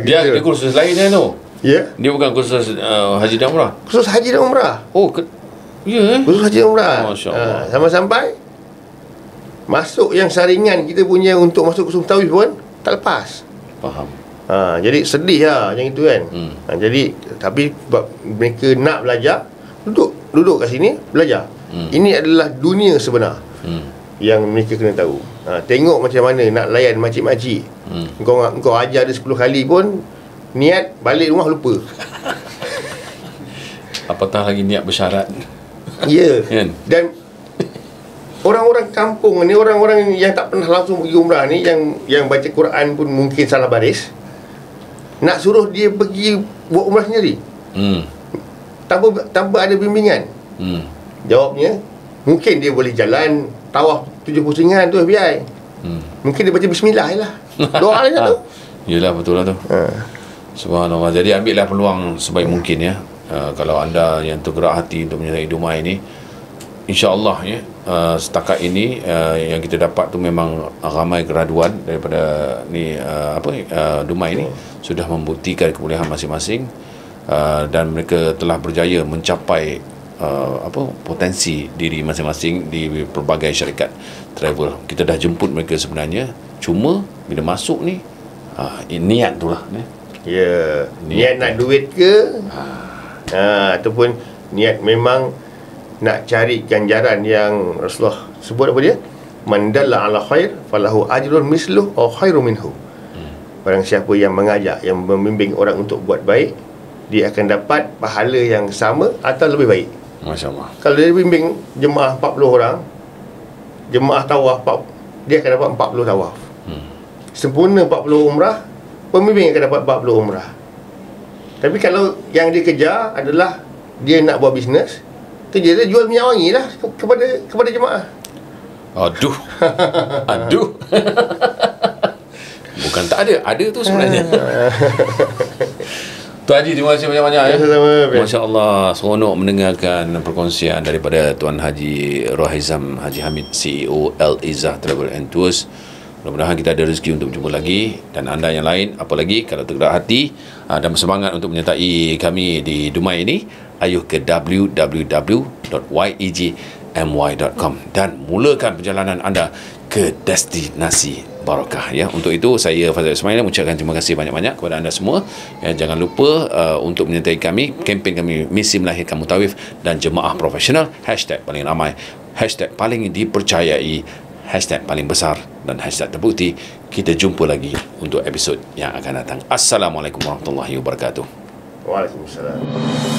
Dia kursus lain kan tu? Ya. Dia bukan kursus haji dan umrah. Kursus haji dan umrah. Kursus haji dan umrah. Masya-Allah. Sampai masuk yang saringan kita punya untuk masuk kursus tawif pun tak lepas. Faham. Jadi sedih lah yang itu kan. Jadi tapi sebab mereka nak belajar, duduk kat sini belajar. Ini adalah dunia sebenar yang mereka kena tahu. Tengok macam mana nak layan makcik-makcik. Kau ajar dia 10 kali pun niat balik rumah lupa. Apatah lagi niat bersyarat. Ya. Dan orang-orang kampung ni, orang-orang yang tak pernah langsung pergi umrah ni, yang baca Quran pun mungkin salah baris, nak suruh dia pergi buat umrah sendiri tanpa ada bimbingan. Jawabnya, mungkin dia boleh jalan tawaf 7 pusingan tu FBI. Mungkin dia baca bismillah je lah. Doa je tu. Yelah, betul lah tu. Subhanallah. Jadi ambillah peluang sebaik mungkin ya. Kalau anda yang tergerak hati untuk menyertai Dumai ni, InsyaAllah ya, setakat ini yang kita dapat tu memang ramai graduan daripada ni Dumai ni sudah membuktikan kebolehan masing-masing, dan mereka telah berjaya mencapai potensi diri masing-masing di pelbagai syarikat travel. Kita dah jemput mereka sebenarnya, cuma bila masuk ni niat tu lah ya, niat nak duit ke ataupun niat memang nak cari ganjaran yang Rasulullah sebut apa dia? Man dalla ala khair falahu ajrun misluh aw khairu minhu. Barang siapa yang mengajak, yang membimbing orang untuk buat baik, dia akan dapat pahala yang sama atau lebih baik. Masya-Allah. Kalau dia bimbing jemaah 40 orang, jemaah tawaf, dia akan dapat 40 tawaf. Sempurna 40 umrah, pembimbing akan dapat 40 umrah. Tapi kalau yang dia kejar adalah dia nak buat bisnes, dia jual minyak wangi lah kepada jemaah. Aduh. Bukan tak ada tu sebenarnya. Tuan Haji, terima kasih banyak-banyak ya. Masya-Allah, seronok mendengarkan perkongsian daripada Tuan Haji Rohaizam Haji Hamid, CEO Al-Izzah Travel and Tours. Mudah-mudahan kita ada rezeki untuk berjumpa lagi. Dan anda yang lain, apalagi kalau tergerak hati dan bersemangat untuk menyertai kami di Dumai ini, ayuh ke www.yegmy.com dan mulakan perjalanan anda ke destinasi barakah ya. Untuk itu saya Fazal Ismail mengucapkan terima kasih banyak-banyak kepada anda semua ya. Jangan lupa untuk menyertai kami, kempen kami Misi Melahirkan Mutawif dan Jemaah Profesional #paling ramai hashtag paling dipercayai, hashtag paling besar dan hashtag terbukti. Kita jumpa lagi untuk episod yang akan datang. Assalamualaikum warahmatullahi wabarakatuh. Waalaikumsalam.